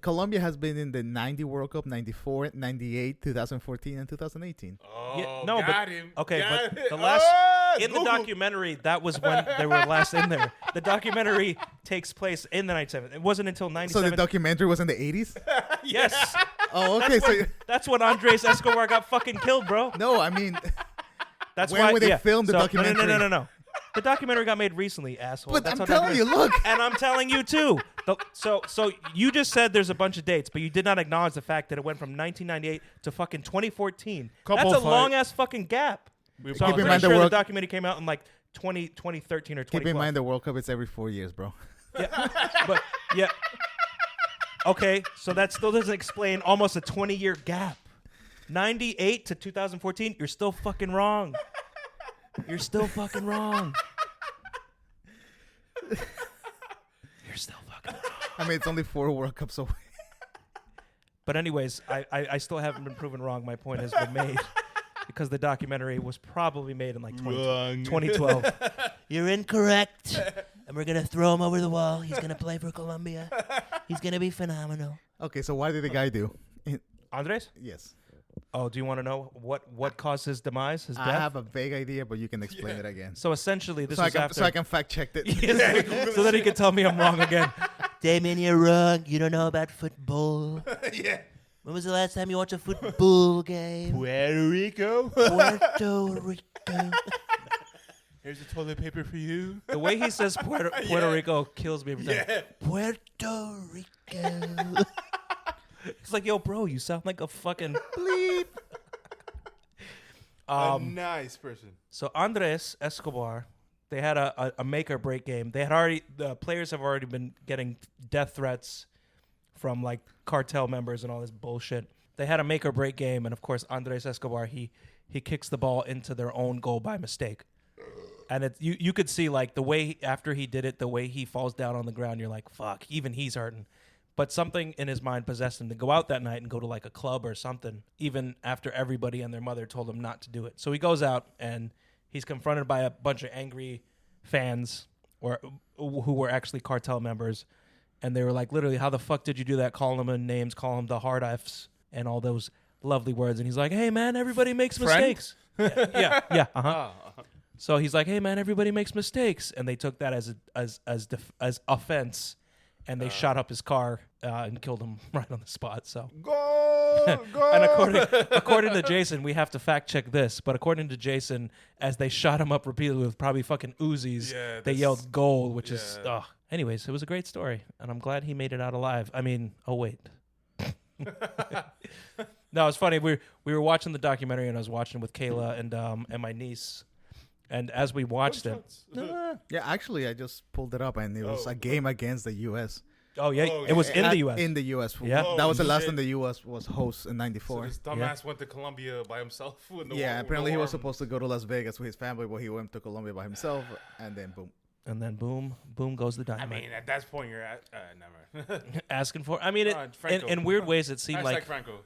Colombia has been in the 90 World Cup, 94, 98, 2014, and 2018. Oh, Yeah, no, got but- him. okay, got but it. the last- In the Google. documentary, that was when they were last in there. The documentary takes place in the 97. It wasn't until So 97. the documentary was in the 80s? Yes. Oh, okay. So That's when Andres Escobar got fucking killed, bro. no, I mean, That's When why would they film the So- documentary? No. The documentary got made recently, asshole. but That's I'm how telling you, documentary- look. And I'm telling you too. So you just said there's a bunch of dates, but you did not acknowledge the fact that it went from 1998 to fucking 2014. Couple That's a fight- long ass fucking gap. We So I'm Keep in pretty mind the sure the World- documentary came out in like 2013 or 2012. Keep in mind the World Cup is every 4 years, bro. But yeah. Okay, so that still doesn't explain almost a 20-year gap. 98 to 2014, you're still fucking wrong. You're still fucking wrong. You're still fucking wrong. I mean, it's only 4 World Cups away. But anyways, I still haven't been proven wrong. My point has been made because the documentary was probably made in like 2012. You're incorrect. And we're going to throw him over the wall. He's going to play for Colombia. He's going to be phenomenal. Okay, so what did the guy do? Andres? Yes. Oh, do you want to know what caused his demise, his death? I have a vague idea, but you can explain it again. So essentially, this So was after. so I can fact check it. so that he can tell me I'm wrong again. Damien, you're wrong. You don't know about football. Yeah. When was the last time you watched a football game? Puerto Rico. Puerto Rico. Here's the toilet paper for you. The way he says Puerto Rico kills me every time. Yeah. Puerto Rico. It's like, yo, bro, you sound like a fucking bleep. A nice person. So Andres Escobar, they had a make or break game. The players have already been getting death threats from like cartel members and all this bullshit. They had a make or break game, and of course Andres Escobar he kicks the ball into their own goal by mistake. And you could see like the way after he did it, the way he falls down on the ground, you're like, fuck, even he's hurting. But something in his mind possessed him to go out that night and go to like a club or something, even after everybody and their mother told him not to do it. So he goes out and he's confronted by a bunch of angry fans or who were actually cartel members, and they were like, literally, how the fuck did you do that? Calling them names, calling them the hard Fs, and all those lovely words. And he's like, hey man, everybody makes mistakes. Yeah. So he's like, hey man, everybody makes mistakes, and they took that as offense, and they shot up his car and killed him right on the spot. So Go. And according to Jason, we have to fact check this, but according to Jason, as they shot him up repeatedly with probably fucking Uzis, they yelled goal, which is ugh. Anyways, it was a great story, and I'm glad he made it out alive. I mean, oh wait. No, it's funny. We were watching the documentary, and I was watching it with Kayla and my niece. And as we watched it, yeah, actually, I just pulled it up, and it was a game against the U.S. Oh yeah, it was in the U.S. In the U.S. Yeah, that was the last time the U.S. was host in '94. So this dumbass went to Colombia by himself. Apparently he was supposed to go to Las Vegas with his family, but he went to Colombia by himself, and then boom. And then boom goes the dynamite. I mean, at that point, you're at never asking for. I mean, in weird ways, it seemed like Franco.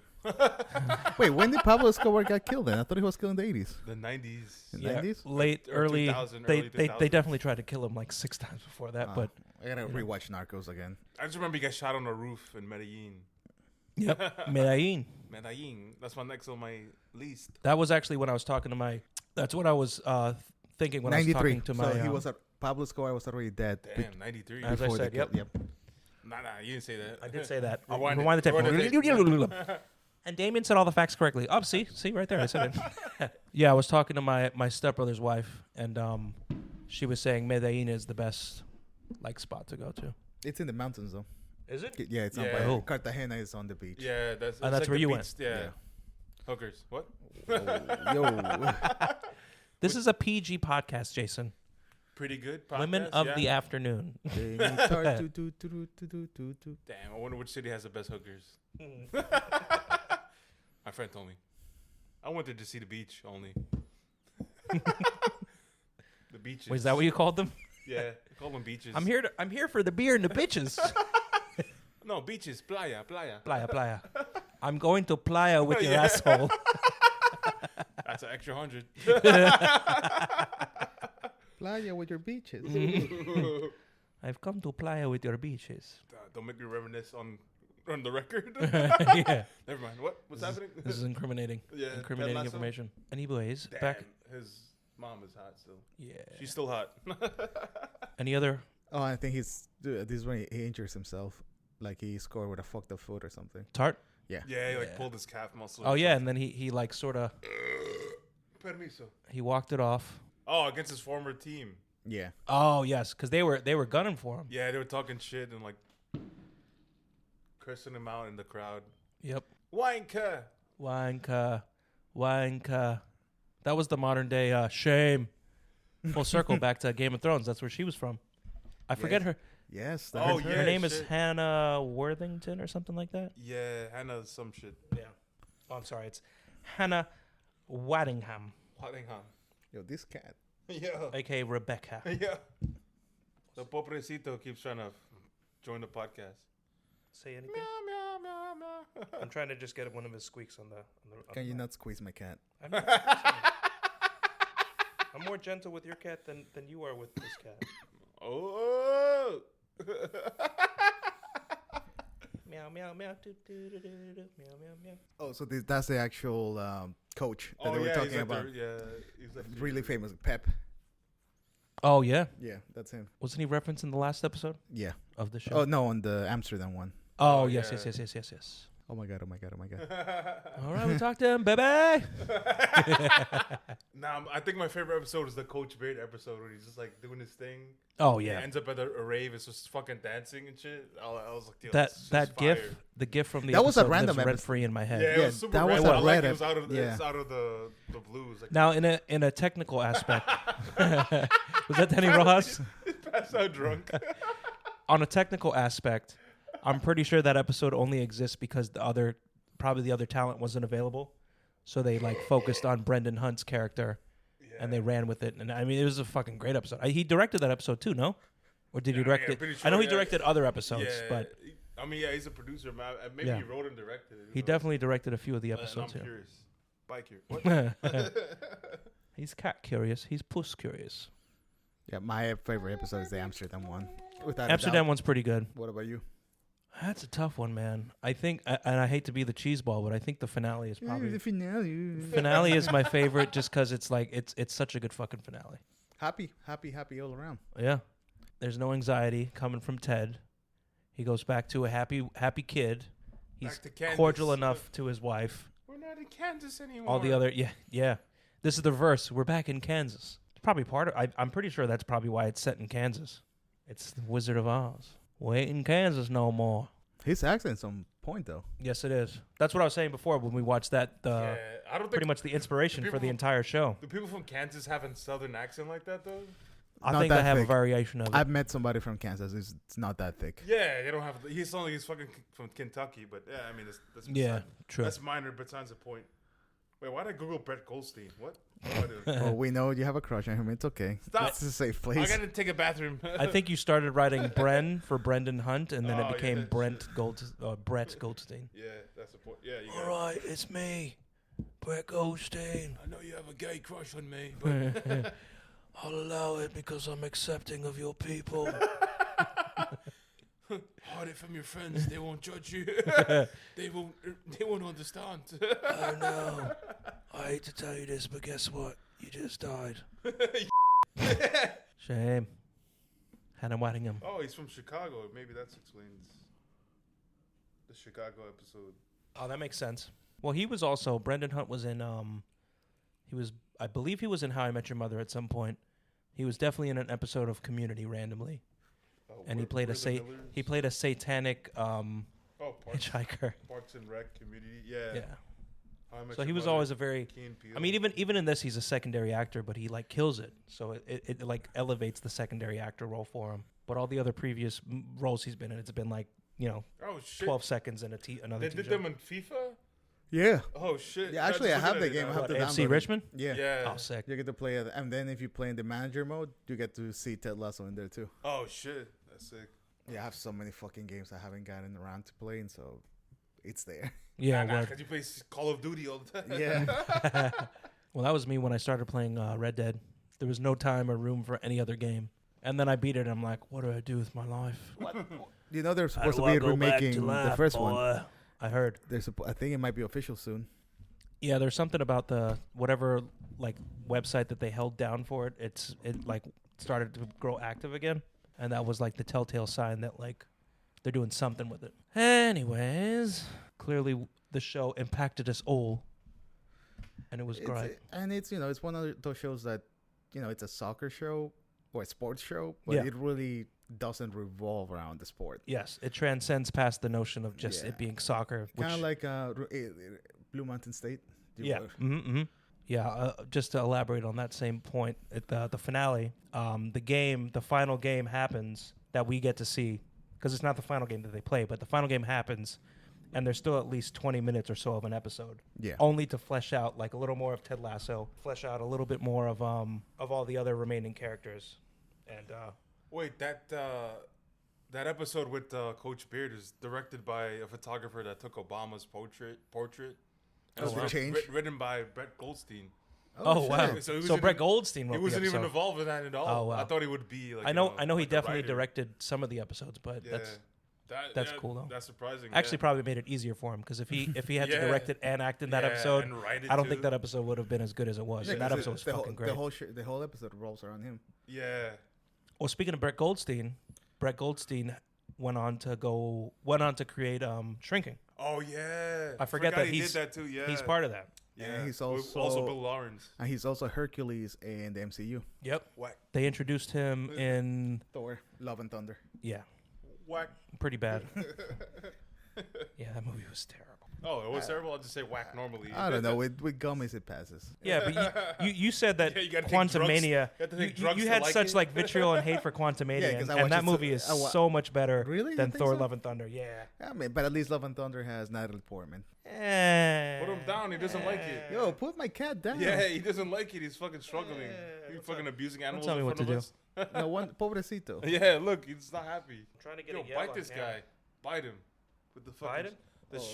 Wait, when did Pablo Escobar get killed? Then I thought he was killed in the '80s. The '90s. Yeah, 90s? Late, early. 2000, they early 2000. they definitely tried to kill him like 6 times before that. But I gotta rewatch Narcos again. I just remember he got shot on a roof in Medellin. Yep, Medellin. That's my next on my list. That was actually when I was talking to my. That's what I was thinking when 93. I was talking to my. So he was Pablo Escobar was already dead. Damn, 93. As I said, yep. Nah, you didn't say that. I did say that. Rewind the tape. And Damien said all the facts correctly. Oh, see right there. I said it. Yeah, I was talking to my stepbrother's wife, and she was saying Medellin is the best spot to go to. It's in the mountains though. Is it? Yeah, it's not by Cartagena is on the beach. Yeah, that's where the you beach, went. Yeah. Hookers. What? Yo. This is a PG podcast, Jason. Pretty good podcast. Women of the afternoon. Damn, I wonder which city has the best hookers. My friend told me. I went there to see the beach only. The beaches. Wait, is that what you called them? Yeah, I call them beaches. I'm here for the beer and the bitches. No, beaches, playa. Playa. I'm going to playa with your asshole. That's an extra 100. Playa with your beaches. I've come to playa with your beaches. Don't make me reminisce on the record. Yeah. Never mind. What's happening? This is incriminating. Yeah, incriminating information. Anyways, damn, back. His mom is hot still. Yeah. She's still hot. Any other? Oh, I think this is when he injures himself. Like he scored with a fucked up foot or something. Tart? Yeah. Yeah, he pulled his calf muscle. Oh yeah, and then he sort of. Permiso. He walked it off. Oh, against his former team. Yeah. Oh yes, because they were gunning for him. Yeah, they were talking shit and cursing him out in the crowd. Yep. Wanka. That was the modern day shame. Full circle back to Game of Thrones. That's where she was from. I forget her. Yes. Her name is Hannah Worthington or something like that. Yeah, Hannah some shit. Yeah. Oh, I'm sorry. It's Hannah Waddingham. Yo, this cat. Yeah. A.K.A. Rebecca. Yeah. The pobrecito keeps trying to join the podcast. Say anything? Meow, meow, meow. I'm trying to just get one of his squeaks on the Can you not squeeze my cat? I'm more gentle with your cat than you are with this cat. Oh. Meow, meow, meow, doo, doo, doo, doo, doo, meow, meow, meow. Oh, so that's the actual coach that they were talking about. He's like Really famous, Pep. Oh, yeah? Yeah, that's him. Wasn't he referenced in the last episode Yeah. of the show? Oh, no, on the Amsterdam one. Oh, yeah. yes. Oh my god. All right, we talked to him, baby. Nah, I think my favorite episode is the Coach Beard episode where he's just doing his thing. Oh, He yeah. ends up at a rave. It's just fucking dancing and shit. I was like, dude, That gif, the gif from the That was a episode random lives episode. rent free in my head. Yeah, it Yeah, was super that was random. a I like red it was out of yeah. it's out of the blues. Now, in a technical aspect, was that Danny Rojas? Passed out drunk. On a technical aspect, I'm pretty sure that episode only exists because the other talent wasn't available, so they focused on Brendan Hunt's character, and they ran with it. And I mean, it was a fucking great episode. He directed that episode too, no? Or did he direct it? Sure, I know he directed other episodes, but I mean, he's a producer. Maybe he wrote and directed it. he definitely directed a few of the I'm episodes. curious. Bye, curious. What? He's cat curious. He's puss curious. Yeah, my favorite episode is the Amsterdam one. Without a Amsterdam doubt. one's pretty good. What about you? That's a tough one, man. I think, and I hate to be the cheeseball, but I think the finale is probably the finale. finale is my favorite, just because it's like it's such a good fucking finale. Happy all around. Yeah, there's no anxiety coming from Ted. He goes back to a happy kid. He's Back to Kansas. cordial enough to his wife. We're not in Kansas anymore. All the other, yeah. This is the reverse. We're back in Kansas. It's probably part of. I'm pretty sure that's probably why it's set in Kansas. It's the Wizard of Oz. We ain't in Kansas no more. His accent's on point though. Yes, it is. That's what I was saying before when we watched that. Yeah, I don't think Pretty much the inspiration for the entire show. Do people from Kansas have a southern accent like that though? I Not think that I have a thick. variation of it. I've met somebody from Kansas. It's not that thick. Yeah, they don't have. He's fucking from Kentucky, but yeah, I mean that's Yeah, true. That's minor, but besides the point. Wait, why did I Google Brett Goldstein? What? Well, we know you have a crush on him. It's okay. Stop. It's a safe I place. gotta take a bathroom. I think you started writing Bren for Brendan Hunt, and then Oh, it became yeah, Brett Goldstein. Yeah, that's the point. Yeah, you All right, it's me, Brett Goldstein. I know you have a gay crush on me, but I'll allow it because I'm accepting of your people. hide it from your friends. They won't judge you. They won't understand. I know. I hate to tell you this, but guess what? You just died. Shame. Hannah Waddingham. Oh, he's from Chicago. Maybe that explains the Chicago episode. Oh, that makes sense. Well, he was also Brendan Hunt was in I believe he was in How I Met Your Mother at some point. He was definitely in an episode of Community randomly. Oh, And he played a satanic hitchhiker. Parks and Rec Community. Yeah. Yeah. How I Met So Your he was Mother, always a very Key and Peele. I mean even in this he's a secondary actor, but he like kills it. So it like elevates the secondary actor role for him. But all the other previous roles he's been in, it's been like, oh shit, 12 seconds in another they did them in FIFA. Yeah. Oh shit. Yeah, actually, I just have looking the at it game. I now. have to AFC download it. Richmond? Yeah. Yeah. Oh, sick. You get to play it, and then if you play in the manager mode, you get to see Ted Lasso in there too. Oh shit, that's sick. Yeah, I have so many fucking games I haven't gotten around to playing, so it's there. Yeah, Nah, word. because you play Call of Duty all the time. Yeah. Well, that was me when I started playing Red Dead. There was no time or room for any other game. And then I beat it, and I'm like, what do I do with my life? You know, they're supposed to be remaking the first one. I heard. I think it might be official soon. Yeah, there's something about the whatever like website that they held down for it. It like started to grow active again, and that was like the telltale sign that like they're doing something with it. Anyways, clearly the show impacted us all, and it was great. And it's it's one of those shows that it's a soccer show or a sports show, but Yeah. it really doesn't revolve around the sport. Yes, it transcends past the notion of just Yeah. it being soccer. Kind of like Blue Mountain State. Yeah. Yeah. Just to elaborate on that same point, at the finale, the final game happens that we get to see, because it's not the final game that they play, but the final game happens, and there's still at least 20 minutes or so of an episode. Yeah. Only to flesh out like a little more of Ted Lasso, flesh out a little bit more of all the other remaining characters, and Wait, that episode with Coach Beard is directed by a photographer that took Obama's portrait. And Oh, wow. Change? Written by Brett Goldstein. Oh wow! shit. So he So wasn't Brett even- Goldstein wrote He wasn't the even episode. involved in that at all. Oh, wow. I thought he would be like. I know he like a definitely writer. directed some of the episodes, but Yeah. that's cool, though. That's surprising. actually probably made it easier for him, because if he had to Yeah. direct it and act in that Yeah, episode, and write it I don't too. think that episode would have been as good as it was. Yeah, And that 'cause episode was the fucking great. The whole episode revolves around him. Yeah. Well, speaking of Brett Goldstein went on to create Shrinking. Oh yeah. I forget that he he's- did that too. Yeah. He's part of that. Yeah. And he's With also Bill Lawrence. And he's also Hercules in the MCU. Yep. Whack. They introduced him in Thor, Love and Thunder. Whack. pretty bad. Yeah, that movie was terrible. Oh, it was terrible. I'll just say whack normally. I don't know. With gummies, it passes. Yeah, but you said that Yeah, you gotta take Quantum drugs. Mania. You have to take drugs You to had like such it. like vitriol and hate for Quantum Mania, Yeah, 'cause I and watched that it movie is so much better Really? than You think Thor: so? Love and Thunder. Yeah. I mean, but at least Love and Thunder has Natalie Portman. Put him down. He doesn't like it. Yo, put my cat down. Yeah, he doesn't like it. He's fucking struggling. He's fucking abusing animals tell me in what front to of us. No one, pobrecito. Yeah, look, he's not happy. Trying to Yo, bite this guy. Bite him. With the fucking. Bite him?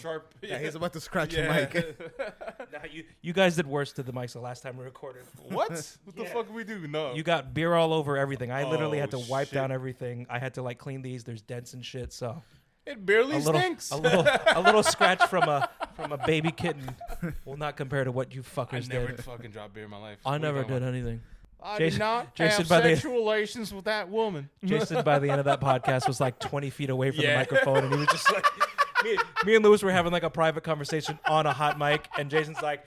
sharp. Yeah, he's about to scratch your mic. Nah, you guys did worse to the mics the last time we recorded. What? What the fuck did we do? No. You got beer all over everything. I literally had to Oh, wipe shit. down everything. I had to like clean these. There's dents and shit. So It barely stinks. a little scratch from a baby kitten will not compare to what you I fuckers never did. fucking dropped beer in my life. I What are you never talking did about? anything. I Jason- did not Jason, have by the- sexual relations with that woman. Jason, by the end of that podcast, was like 20 feet away from the Yeah. microphone, and he was just like, me and Lewis were having like a private conversation on a hot mic, and Jason's like,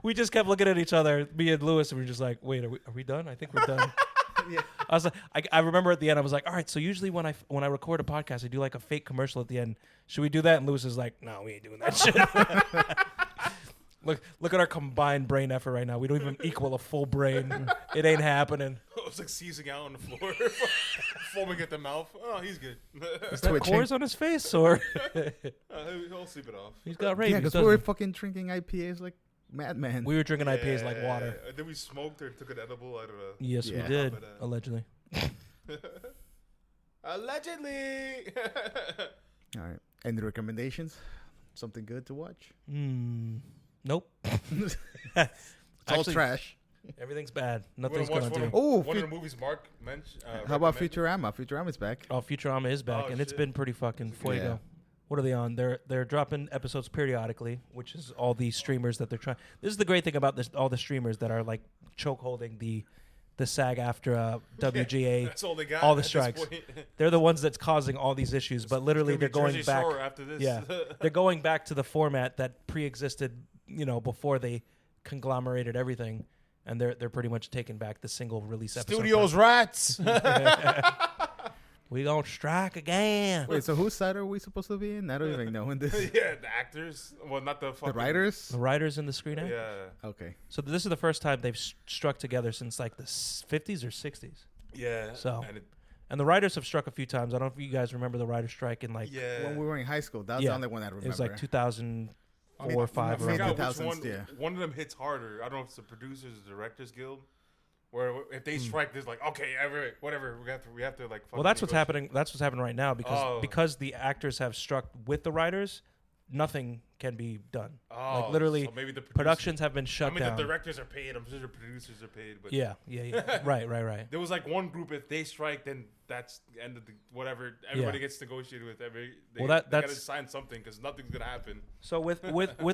we just kept looking at each other, me and Lewis, and we were just like, wait, are we done? I think we're done. Yeah. I was like, I remember at the end, I was like, all right, so usually when I record a podcast, I do like a fake commercial at the end. Should we do that? And Lewis is like, no, we ain't doing that shit. Look at our combined brain effort right now. We don't even equal a full brain. It ain't happening. I was like seizing out on the floor, foaming at the mouth. Oh, he's good. Is that Twitching. pores on his face, or He'll sleep it off. he's got Yeah, rabies? because we were fucking drinking IPAs like madmen. We were drinking IPAs like water. Then we smoked or took an edible. I don't know. Yes, Yeah. we did. But, Allegedly. Allegedly. All right. Any recommendations? Something good to watch? Nope. It's all Actually, trash. Everything's bad. Wanna Nothing's watch going to one do. of- Oh, one of the movies Mark mentioned. How about recommended? Futurama? Futurama's back. Oh, Futurama is back, Oh, and it's shit. been pretty fucking fuego. Yeah. What are they on? They're dropping episodes periodically, which is all these streamers that they're trying. This is the great thing about this. All the streamers that are like choke holding the SAG after WGA. That's all they got. all the at this strikes. point. They're the ones that's causing all these issues, but literally It's they're gonna be going Jersey back. Shore after this. Yeah, they're going back to the format that pre-existed, before they conglomerated everything, and they're pretty much taking back the single release episode. Studios rats. We gonna strike again. Wait, so whose side are we supposed to be in? I don't even know in this. Yeah, the actors. Well, not the The fucking writers? The writers in the screen act? Yeah, Okay. So this is the first time they've struck together since like the 50s or 60s. yeah. So- and And the writers have struck a few times. I don't know if you guys remember the writers' strike in like yeah. When we were in high school, that's Yeah. the only one I remember. it was like 2004 or I 5 or forgot whatever. which 2000s, one. yeah. One of them hits harder. I don't know if it's the producers or directors guild, where if they strike, there's like okay, whatever. We have to like. Well, that's what's happening. That's what's happening right now Oh. because the actors have struck with the writers. Nothing can be done. Oh, like literally, so maybe the productions have been I shut mean, down. the directors are paid. I'm sure the producers are paid, but Yeah. Right. there was like one group. If they strike, then that's the end of the whatever. Everybody gets negotiated with. They Well, gotta that's- sign something because nothing's gonna happen. So with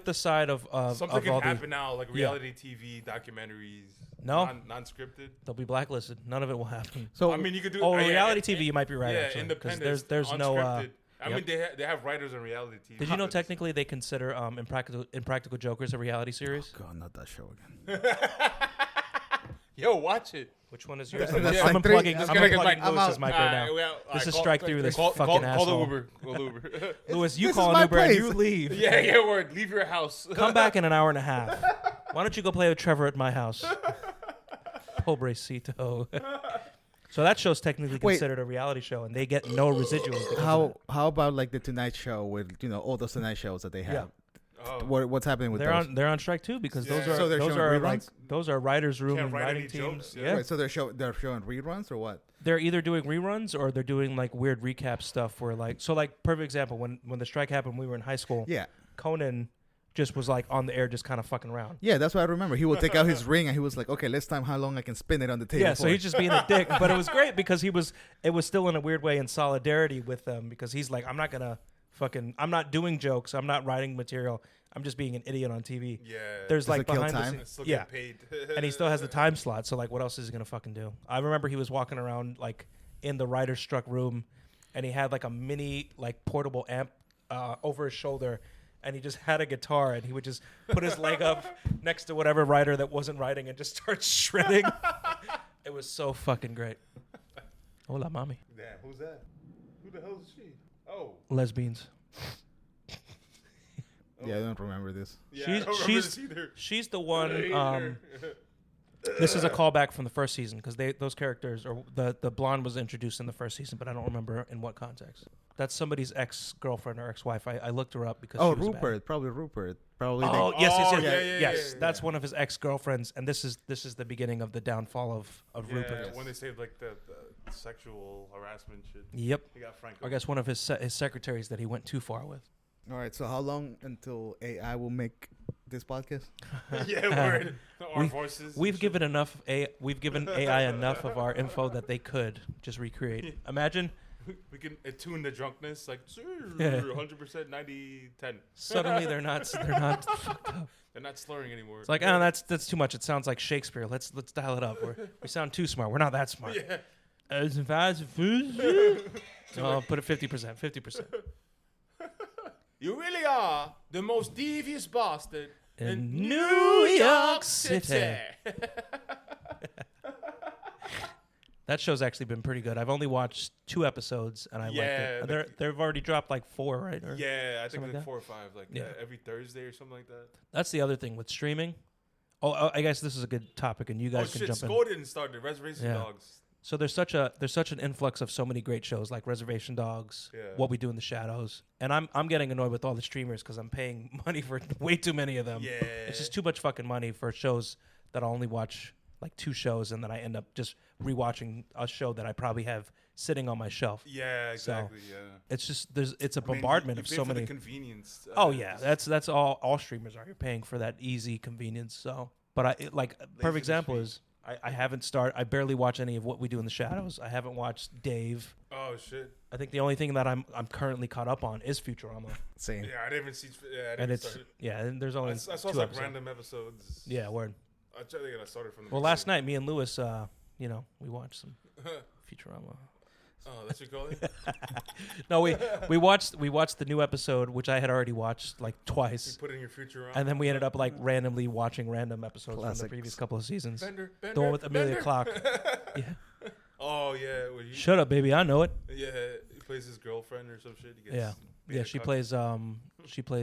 the side of Something of can all happen now, like Yeah. reality TV documentaries. No. non-scripted. they'll be blacklisted. None of it will happen. So I mean, you could do. Oh, yeah, reality yeah, TV, you might be right. Yeah, actually, 'cause independent. there's no. unscripted. I yep. mean, they have writers on reality TV. Did you know technically they consider Impractical Jokers a reality series? God, not that show again. Yo, watch it. Which one is yours? That's I'm like three- unplugging, that's I'm gonna get unplugging like- Lewis's mic right now. This is strike through this fucking Call the asshole. Uber. Call the Uber. Lewis, you This call is an my Uber and place. you leave. yeah, word. Leave your house. Come back in an hour and a half. Why don't you go play with Trevor at my house? Pobrecito. So that show's technically Wait. considered a reality show, and they get no residuals. because of it. How about like the Tonight Show with all those Tonight shows that they have? Oh. What's happening with They're those? they're on strike too because Yeah. those are So they're those showing are reruns? like those are writers' room Can't and write writing any teams. jokes, Yeah, Wait, so they're showing reruns or what? they're either doing reruns or they're doing like weird recap stuff where like perfect example when the strike happened when we were in high school. Yeah, Conan just was like on the air just kind of fucking around. yeah, that's what I remember. He would take out his ring and he was like, "Okay, let's time how long I can spin it on the table." Yeah, so for." he's just being a dick, but it was great because it was still in a weird way in solidarity with them because he's like, I'm not doing jokes, I'm not writing material, I'm just being an idiot on TV. Yeah. There's Does like it kill behind the time? scenes, Still yeah, get paid. and he still has the time slot. So like, what else is he gonna fucking do? I remember he was walking around like in the writer's struck room, and he had like a mini like portable amp over his shoulder. And he just had a guitar, and he would just put his leg up next to whatever writer that wasn't writing and just start shredding. It was so fucking great. Hola, mommy. Damn, who's that? Who the hell is she? Oh. Lesbians. Yeah, I don't remember this. Yeah, She's- I don't remember she's- this either. She's the one. Either. This is a callback from the first season because those characters or the blonde was introduced in the first season, but I don't remember in what context. That's somebody's ex-girlfriend or ex-wife. I looked her up because Oh, she was Rupert, bad. probably Rupert. Probably. Oh they- yes, yeah, yes. yeah. That's one of his ex-girlfriends, and this is the beginning of the downfall of Yeah, Rupert. when they say like the sexual harassment shit. Yep. He got Frank. I guess one of his secretaries that he went too far with. All right. So how long until AI will make this podcast? Yeah, word. Our voices. We've given AI enough of our info that they could just recreate. Imagine. We can attune the drunkenness, like 100%, 90, 10. Suddenly they're not fucked up. They're not slurring anymore. It's like, oh, that's too much. It sounds like Shakespeare. Let's dial it up. We sound too smart. We're not that smart. Yeah. Oh, put it 50%. 50%. You really are the most devious bastard In New York City. That show's actually been pretty good. I've only watched 2 episodes, and I like it. They've already dropped like 4, right? Or yeah, I think like like 4 or 5, like every Thursday or something like that. That's the other thing with streaming. Oh, I guess this is a good topic, and you guys can jump Score didn't start the Reservation Dogs. So there's such an influx of so many great shows like Reservation Dogs, What We Do in the Shadows, and I'm getting annoyed with all the streamers because I'm paying money for way too many of them. Yeah, it's just too much fucking money for shows that I'll only watch like 2 shows, and then I end up just rewatching a show that I probably have sitting on my shelf. Yeah, exactly. So it's just it's a bombardment you of pay so for many the convenience. That's all streamers are. You're paying for that easy convenience. So, but perfect example is I haven't started. I barely watch any of What We Do in the Shadows. I haven't watched Dave. Oh shit! I think the only thing that I'm currently caught up on is Futurama. Same. Yeah, I didn't even see. And there's only I saw 2 like episodes. Random episodes. Yeah, word. I think I started from the. Well, last night me and Lewis, we watched some Futurama. Oh, that's what you call it? No, we watched the new episode, which I had already watched like twice. You put in your Futurama. And then we ended up like randomly watching random episodes from the previous couple of seasons. The one with Amelia Clark. Yeah. Oh yeah. Shut up, baby. I know it. Yeah, he plays his girlfriend or some shit. She plays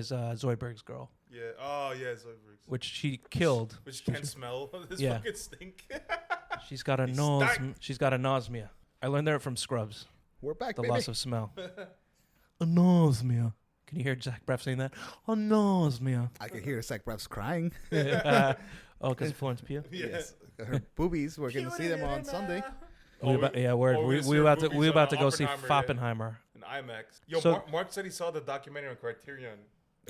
Zoidberg's girl. Yeah. Oh yeah, Zoidberg's. Which she killed. Which can't smell. This fucking stink. She's got a nausea. I learned that from Scrubs. We're back, the baby. loss of smell. Anosmia. Can you hear Zach Braff saying that? Anosmia. I can hear Zach Braff's crying. Because of Florence Pugh? Yes. Her boobies. We're going to see them on Sunday. We about to go see Oppenheimer. In IMAX. Yo, Mark said he saw the documentary on Criterion.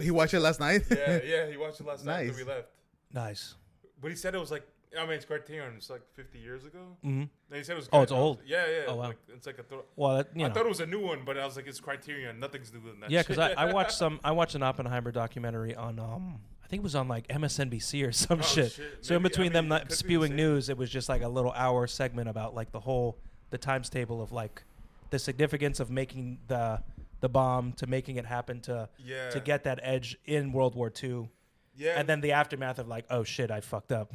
He watched it last night? Yeah, he watched it last night after we left. Nice. But he said it was like, it's Criterion. It's like 50 years ago. Mm-hmm. And he said it was good. Oh, it's old? Yeah. Oh, wow. It's like I thought it was a new one, but I was like, it's Criterion. Nothing's new than that. Yeah, because I watched an Oppenheimer documentary on, I think it was on like MSNBC or some shit. So in between them not spewing news, it was just like a little hour segment about like the times table of like the significance of making the bomb to making it happen to get that edge in World War II. Yeah. And then the aftermath of like, oh shit, I fucked up.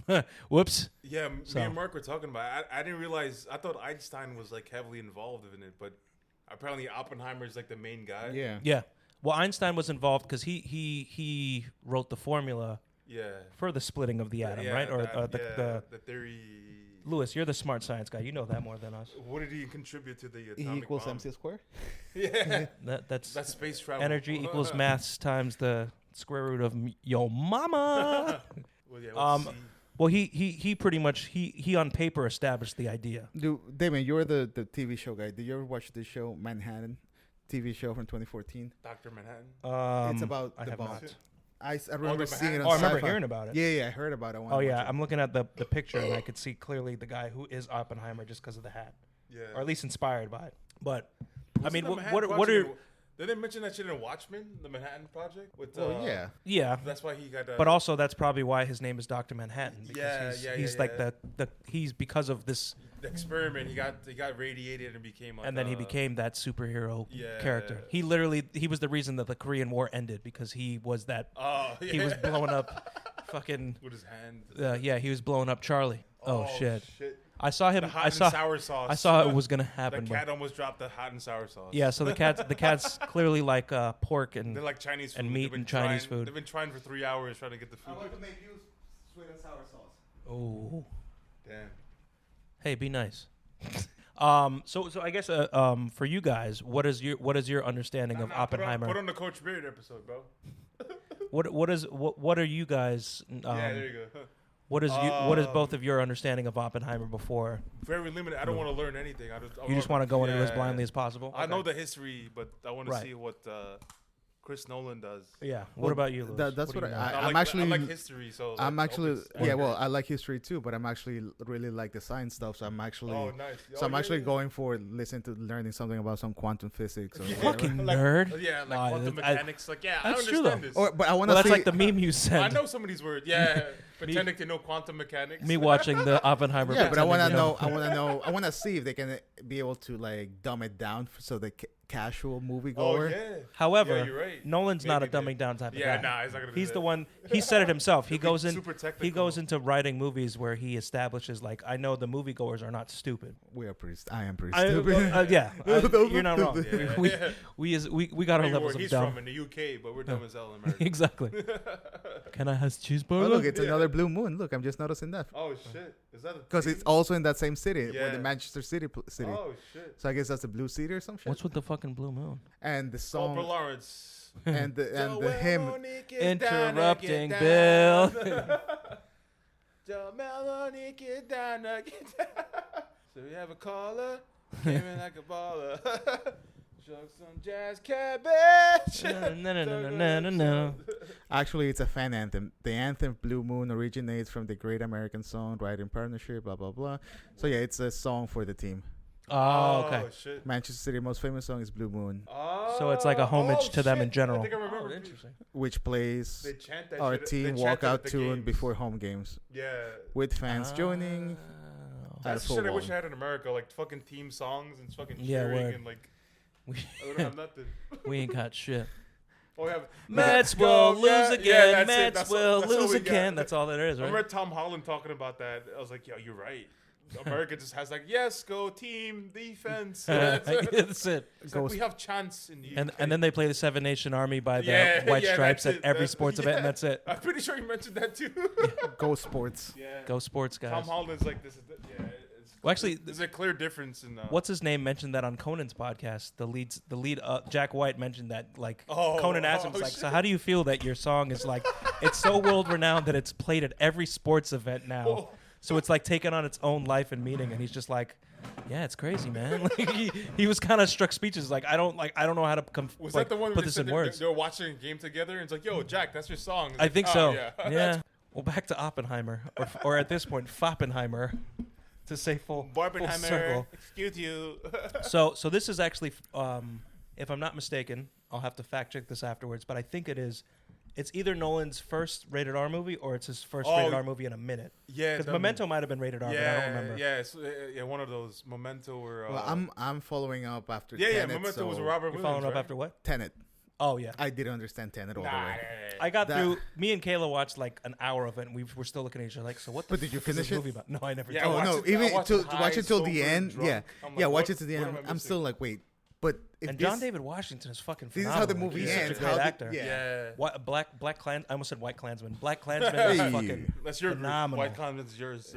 Whoops. Yeah, me and Mark were talking about it. I didn't realize, I thought Einstein was like heavily involved in it, but apparently Oppenheimer is like the main guy. Yeah. Yeah. Well, Einstein was involved because he wrote the formula for the splitting of the atom, right? Or the theory. Lewis, you're the smart science guy. You know that more than us. What did he contribute to the atomic E equals bomb? MC squared? Yeah. That's space travel. Energy equals maths times the square root of yo mama. Well, he pretty much he on paper established the idea. Damon, you're the TV show guy. Did you ever watch this show, Manhattan, TV show from 2014? Dr. Manhattan. It's about I the have bomb. not. I remember seeing it on I remember Sci-Fi. hearing about it. Yeah, I heard about it. I'm looking at the picture and I could see clearly the guy who is Oppenheimer just because of the hat. Yeah. Or at least inspired by it. But I mean, what are did they mention that shit in Watchmen, the Manhattan Project? With yeah. That's why he got. But also, that's probably why his name is Dr. Manhattan. Because he's like he's because of this the experiment. He got radiated and became like. And then he became that superhero character. He was the reason that the Korean War ended because he was that. He was blowing up, fucking with his hand. He was blowing up Charlie. Oh shit. I saw him. The hot and sour sauce. I saw it was gonna happen. The cat almost dropped the hot and sour sauce. Yeah, so the cat's clearly like pork and they're like Chinese food. And meat and Chinese food. They've been trying for 3 hours trying to get the food. I want to make you sweet and sour sauce. Oh, damn. Hey, be nice. So I guess for you guys, what is your understanding of Oppenheimer? Put on the Coach Beard episode, bro. What are you guys? Yeah, there you go. What is both of your understanding of Oppenheimer before? Very limited. I don't want to learn anything. You just want to go into it as blindly as possible? I know the history, but I want to see what Chris Nolan does. Yeah. What about you, Louis? That's what I like history, so I'm actually well, I like history too, but I'm actually really like the science stuff. So I'm actually I'm actually going for listening to learning something about some quantum physics. Or fucking nerd. Quantum mechanics. I understand this. But I want to. Well, that's like the meme you sent. I know some of these words. Yeah. Pretending to know quantum mechanics. Me watching the Oppenheimer. Yeah, but I want to know. I want to see if they can be able to like dumb it down so the casual moviegoer. Oh yeah. However, you're right. Nolan's not a dumbing down type of guy. Yeah, nah, he's not gonna. He's the one. He said it himself. He goes in. He goes into writing movies where he establishes like, I know the moviegoers are not stupid. I am pretty stupid. You're not wrong. Yeah. We got our levels of he's dumb. from in the UK, but we're dumb as hell in America. Exactly. Can I have cheeseburger? Oh, look, it's another blue moon. Look, I'm just noticing that. Oh shit! Is that because it's also in that same city, Yeah. the Manchester City. Oh shit! So I guess that's the blue city or some shit. What's with the fucking blue moon? And the song. Oprah Lawrence. And the hymn. Interrupting Bill. Joe Melonic is down again. So we have a caller. Came in like a baller. Shuck some jazz cabbage. No. Actually, it's a fan anthem. The anthem Blue Moon originates from the Great American Songwriting Partnership, blah, blah, blah. So, yeah, it's a song for the team. Oh, okay. Shit. Manchester City's most famous song is Blue Moon. Oh, so it's like a homage to them in general. I think I remember. Interesting. Which plays they chant that our shit, team walkout tune before home games. Yeah. With fans joining. That's shit I wish I had in America. Like fucking team songs and fucking cheering and like. I don't have nothing. We ain't got shit. Oh, we have Mets will lose again. Mets will lose again. That's all there is, right? I remember Tom Holland talking about that. I was like, yo, you're right. America just has like, yes, go team defense. That's it. It's like we have chance in the UK. And then they play the Seven Nation Army by the White Stripes at every sports event, and that's it. I'm pretty sure you mentioned that too. Go sports. Yeah. Go sports, guys. Tom Holland's like this. Well, actually, there's a clear difference in. What's his name mentioned that on Conan's podcast? The lead, Jack White mentioned that. Like Conan asked him, like, so how do you feel that your song is like, it's so world renowned that it's played at every sports event now? Oh. So it's like taken on its own life and meaning, and he's just like, yeah, it's crazy, man. Like he was kind of struck speechless. Like I don't know how to that the one put this in words. They were watching a game together, and it's like, yo, Jack, that's your song. I think so. Yeah. Well, back to Oppenheimer, or at this point, Foppenheimer. To say full circle. Excuse you. so this is actually, if I'm not mistaken, I'll have to fact check this afterwards, but I think it's either Nolan's first rated R movie or it's his first rated R movie in a minute. Yeah, because Memento might have been rated R, but I don't remember. Yeah, it's, one of those. Memento or. Well, I'm following up after. Yeah, Tenet, Memento was Robert Williams. Following up after what? Tenet. Oh yeah, I didn't understand Tenet all the way. I got through. Me and Kayla watched like an hour of it, and we were still looking at each other like, so what? But did you finish it? Movie about? No, I never. Yeah, did. Oh no! Even to watch it till the end. Yeah, watch it to the end. I'm still like, wait. But and John David Washington is fucking phenomenal. This is how the movie ends. He's such a great actor. Yeah. What Black Klan? I almost said White Klansman. Black Klansman is fucking. That's your phenomenal. White Klansman's yours.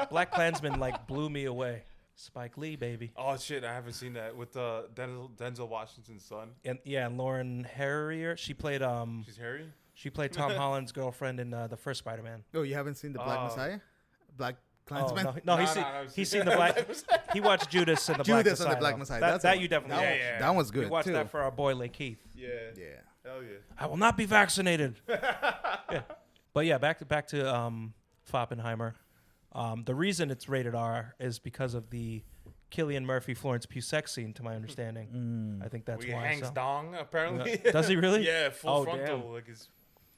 Black Klansman like blew me away. Spike Lee, baby. Oh shit, I haven't seen that with Denzel Washington's son. And Lauren Harrier. She played She's Harry. She played Tom Holland's girlfriend in the first Spider-Man. Oh, you haven't seen the Black Messiah? Black Klansman? He's seen the Black. He watched Judas and the Black Messiah. Judas and the Black Messiah. That you definitely. That was good. We watched that for our boy Lake Keith. Yeah. Hell yeah. I will not be vaccinated. Yeah. But yeah, back to Oppenheimer. The reason it's rated R is because of the Cillian Murphy Florence Pugh sex scene, to my understanding. I think that's why. Hangs dong apparently. Does he really? Yeah, full frontal. Damn. Like his.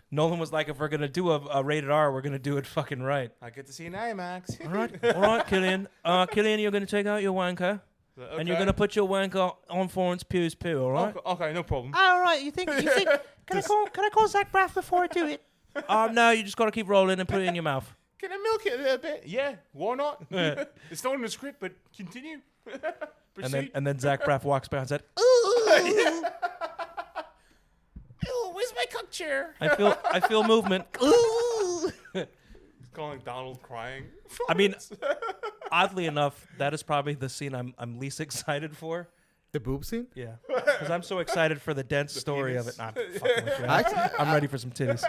Nolan was like, if we're gonna do a rated R, we're gonna do it fucking right. I get to see an IMAX. all right, Cillian. Cillian, you're gonna take out your wanker, and you're gonna put your wanker on Florence Pugh's poo. All right. Okay, no problem. All right. You think? Can I call Zach Braff before I do it? No, you just gotta keep rolling and put it in your mouth. Can I milk it a little bit? Yeah, why not? It's not in the script, but continue. and then Zach Braff walks by and said, "Ooh, where's my cook chair?" I feel movement. Ooh. He's calling Donald crying. I mean, oddly enough, that is probably the scene I'm least excited for. The boob scene? Yeah, because I'm so excited for the dense story of it. Nah, I'm fucking with you. I'm ready for some titties.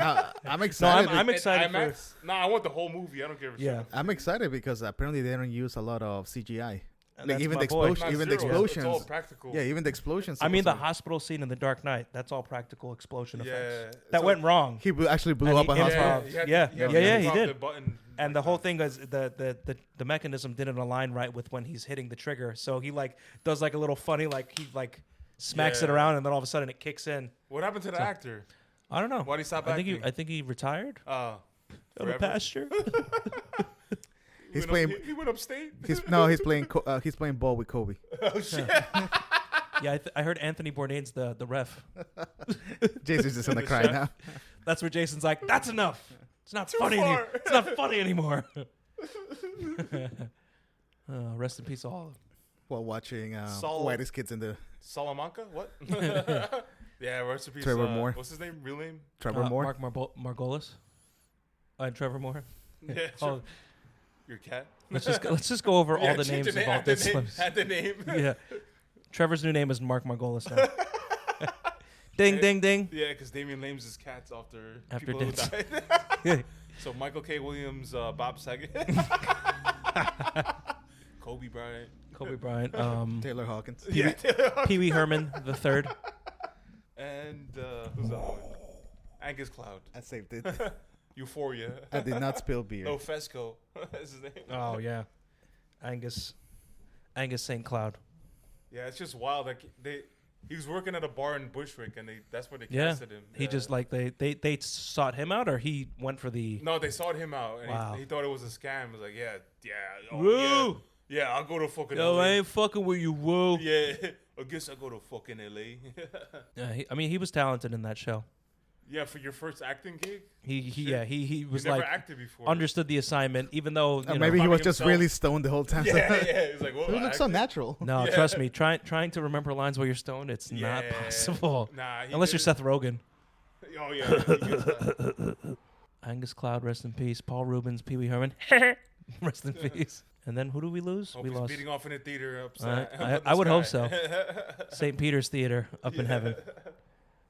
I'm No, excited. I'm excited for. Nah, I want the whole movie. I don't give a Yeah. shit. I'm excited because apparently they don't use a lot of CGI. And Like that's even my the boy. explosion, Not even the zero. explosions. It's all practical. Yeah, even the explosions. I mean, the supposedly- hospital scene in The Dark Knight. That's all practical explosion Yeah. effects. It's That all- went wrong. He actually blew And up he a improv. hospital. he had- Yeah. he had Yeah, to yeah, he improv did. the button. And the whole thing was the mechanism didn't align right with when he's hitting the trigger. So he like does like a little funny he smacks it Yeah. around and then all of a sudden it kicks in. What happened to the actor? I don't know. Why'd he stop I think acting? I think he retired Oh. on the Forever? pasture. He's playing. He went upstate. He's playing ball with Kobe. Oh shit! Yeah, I heard Anthony Bourdain's the ref. Jason's just gonna cry now. That's where Jason's like, that's enough. It's not Too funny. far. It's not funny anymore. Rest in peace, all of them. While watching Saul- Whitest Kids in the Salamanca? What? Yeah, recipe. Trevor Moore. What's his name? Real name? Trevor Moore. Mark Margolis. And Trevor Moore. Yeah. Oh, Your cat. let's just go over all the change names the of name- all add the this. name- add the name. Yeah. Trevor's new name is Mark Margolis now. Ding, ding, ding. Yeah, because Damian names his cats after After people who deaths. died. So Michael K. Williams, Bob Saget, Kobe Bryant, Kobe Bryant. Taylor Hawkins. yeah, Pee Wee Herman the third. and who's the other one? Angus Cloud, I saved it. Euphoria. I did not spill beer. No, Fesco. That's his name. Oh yeah. Angus St. Cloud. Yeah, it's just wild. Like he was working at a bar in Bushwick, and that's where they Yeah. casted him. He Yeah. just like they sought him out, or he went for the. No, they sought him out, and Wow. he thought it was a scam. He was like, yeah, Woo! yeah, I'll go to fucking Yo, LA. I ain't fucking with you, woo. Yeah, I guess I'll go to fucking LA. Yeah, he was talented in that show. Yeah, for your first acting gig, He was you never like acted before. understood the assignment, even though you know, Maybe he Finding was just himself. really stoned the whole time. Yeah, he's like, well, He looks so natural. No, Yeah. trust me. Trying to remember lines while you're stoned, it's not Yeah. possible. Nah, Unless you're Seth Rogen. Oh yeah. he gets that. Angus Cloud, rest in peace. Paul Rubens, Pee Wee Herman, rest in peace. And then who do we lose? Hope We he's lost beating off in a theater upside. I would hope so. St. Peter's Theater up in heaven.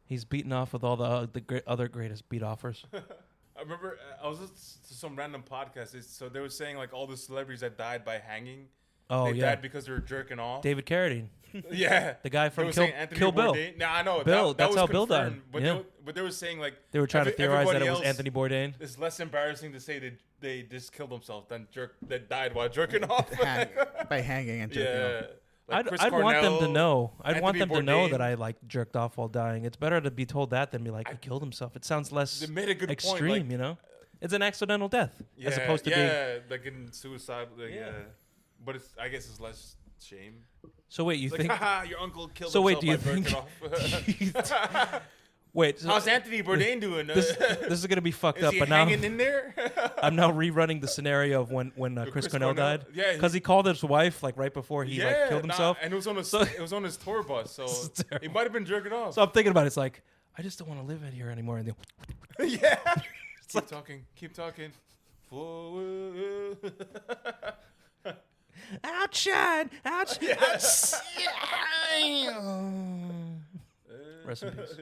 He's beating off with all the other greatest beat offers. I remember I was listening to some random podcast. So they were saying like all the celebrities that died by hanging. Oh they yeah, died because they were jerking off. David Carradine, Yeah, the guy They from were Kill, saying Anthony Kill Bill. Bourdain. Nah, I know. Bill, That that's was how Bill died. confirmed, But, Yeah. but they were saying like They were trying to theorize that it was everybody Anthony Bourdain. It's less embarrassing to say they just killed themselves than that died while jerking off. By hanging and jerking Yeah. off. Like Chris I'd want them to Cornell, know. I'd want Anthony them to know Bourdain. that I like jerked off while dying. It's better to be told that than be like he killed himself. It sounds less They made a good extreme, point. Like, you know. It's an accidental death as opposed to being. like in suicide. Like, Yeah. But I guess it's less shame. So wait, you It's think? like, haha, your uncle killed So wait, himself do you by jerking off. Wait, so How's Anthony Bourdain doing? this is gonna be fucked Is up. he But now hanging in there? I'm now rerunning the scenario of when Chris Chris Cornell Cornell? died. Yeah, because he called his wife like right before he like killed nah, himself. and it was on So- it was on his tour bus, so This is he terrible. might have been jerking off. So I'm thinking about it. It's like I just don't want to live in here anymore. And Yeah. Keep talking. Forward. outshine. Rest in peace.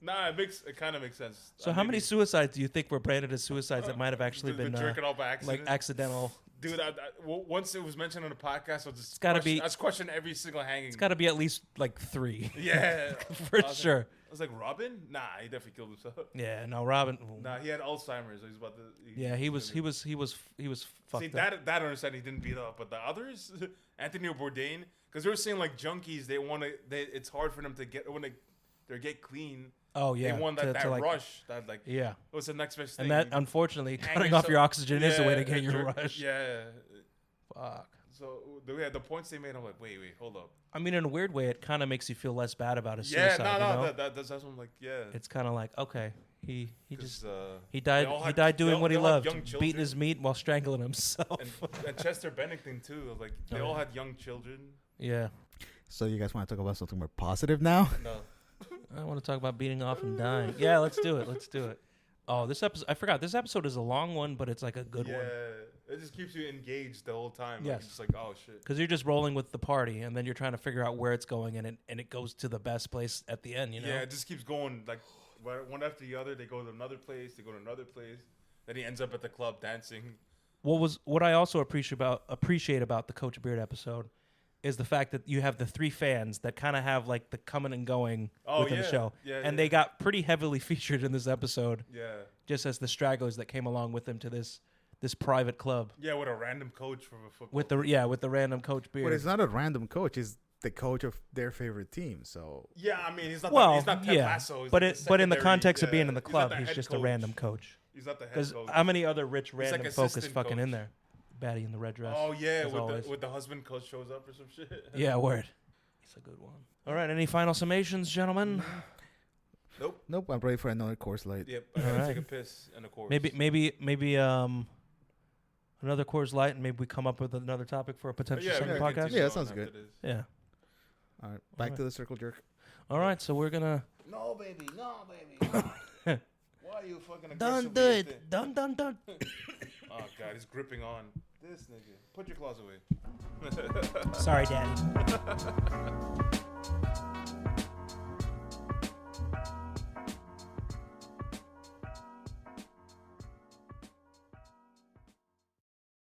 Nah, it kind of makes sense. So how many suicides do you think were branded as suicides that might have actually the been jerking off by accident? like accidental? Dude, once it was mentioned on the podcast, It's gotta be- I was questioning every single hanging. It's got to be at least like 3 Yeah, for I was sure. I was like, Robin? Nah, he definitely killed himself. Yeah, no, Robin. Nah, he had Alzheimer's. So he's about to. Yeah, he was fucked See, up. that I understand he didn't beat up, but the others, Anthony Bourdain, because they were saying like junkies, it's hard for them to get when they get clean. Oh yeah, They want to that like, rush. That like, yeah, what's the next best thing? and that unfortunately hang cutting off yourself- your oxygen is the way to get and your jerk- rush. Yeah. Fuck. So the points they made, I'm like, wait, hold up. I mean, in a weird way, it kind of makes you feel less bad about his Yeah, suicide. no, you know? that's what I'm like, yeah. It's kind of like okay, he 'Cause, just they he died all he had- died they doing all- what he they all had loved, young beating children. his meat while strangling himself. and Chester Bennington too. Like they Oh, all yeah. had young children. Yeah, So you guys want to talk about something more positive now? No. I want to talk about beating off and dying. Yeah, let's do it. Oh, this episode I forgot. This episode is a long one, but it's like a good one. It just keeps you engaged the whole time. Yes. Like, it's just like, oh shit. Because you're just rolling with the party, and then you're trying to figure out where it's going, and it goes to the best place at the end. You know? Yeah, it just keeps going like one after the other. They go to another place. They go to another place. Then he ends up at the club dancing. What I also appreciate about the Coach Beard episode is the fact that you have the 3 fans that kind of have like the coming and going within the show. Yeah, and they got pretty heavily featured in this episode. Yeah. Just as the stragglers that came along with them to this private club. Yeah, with a random coach from a football. With the random Coach Beard. But it's not a random coach. It's the coach of their favorite team. So yeah, I mean, he's not Ted yeah, Lasso. He's but like but in the secondary- context of yeah, being in the club, not he's head just coach. a random coach. He's not the head Because coach. how many other rich He's random like folk is assistant fucking in coach. there? Baddie in the red dress. Oh yeah, as always. with the husband coach shows up or some shit. Yeah, word. He's a good one. All right, any final summations, gentlemen? Nope. I'm ready for another course light. Yep. I gotta Alright. take a piss and a course. Maybe another Coors Light, and maybe we come up with another topic for a potential second we can podcast. continue Yeah, that on sounds after good. this. Yeah. All right, back Alright. to the circle jerk. All right, so we're gonna No, baby. No. Why are you fucking aggressive? done with do your it. thing? Done. Oh god, he's gripping on this nigga. Put your claws away. Sorry, Daddy.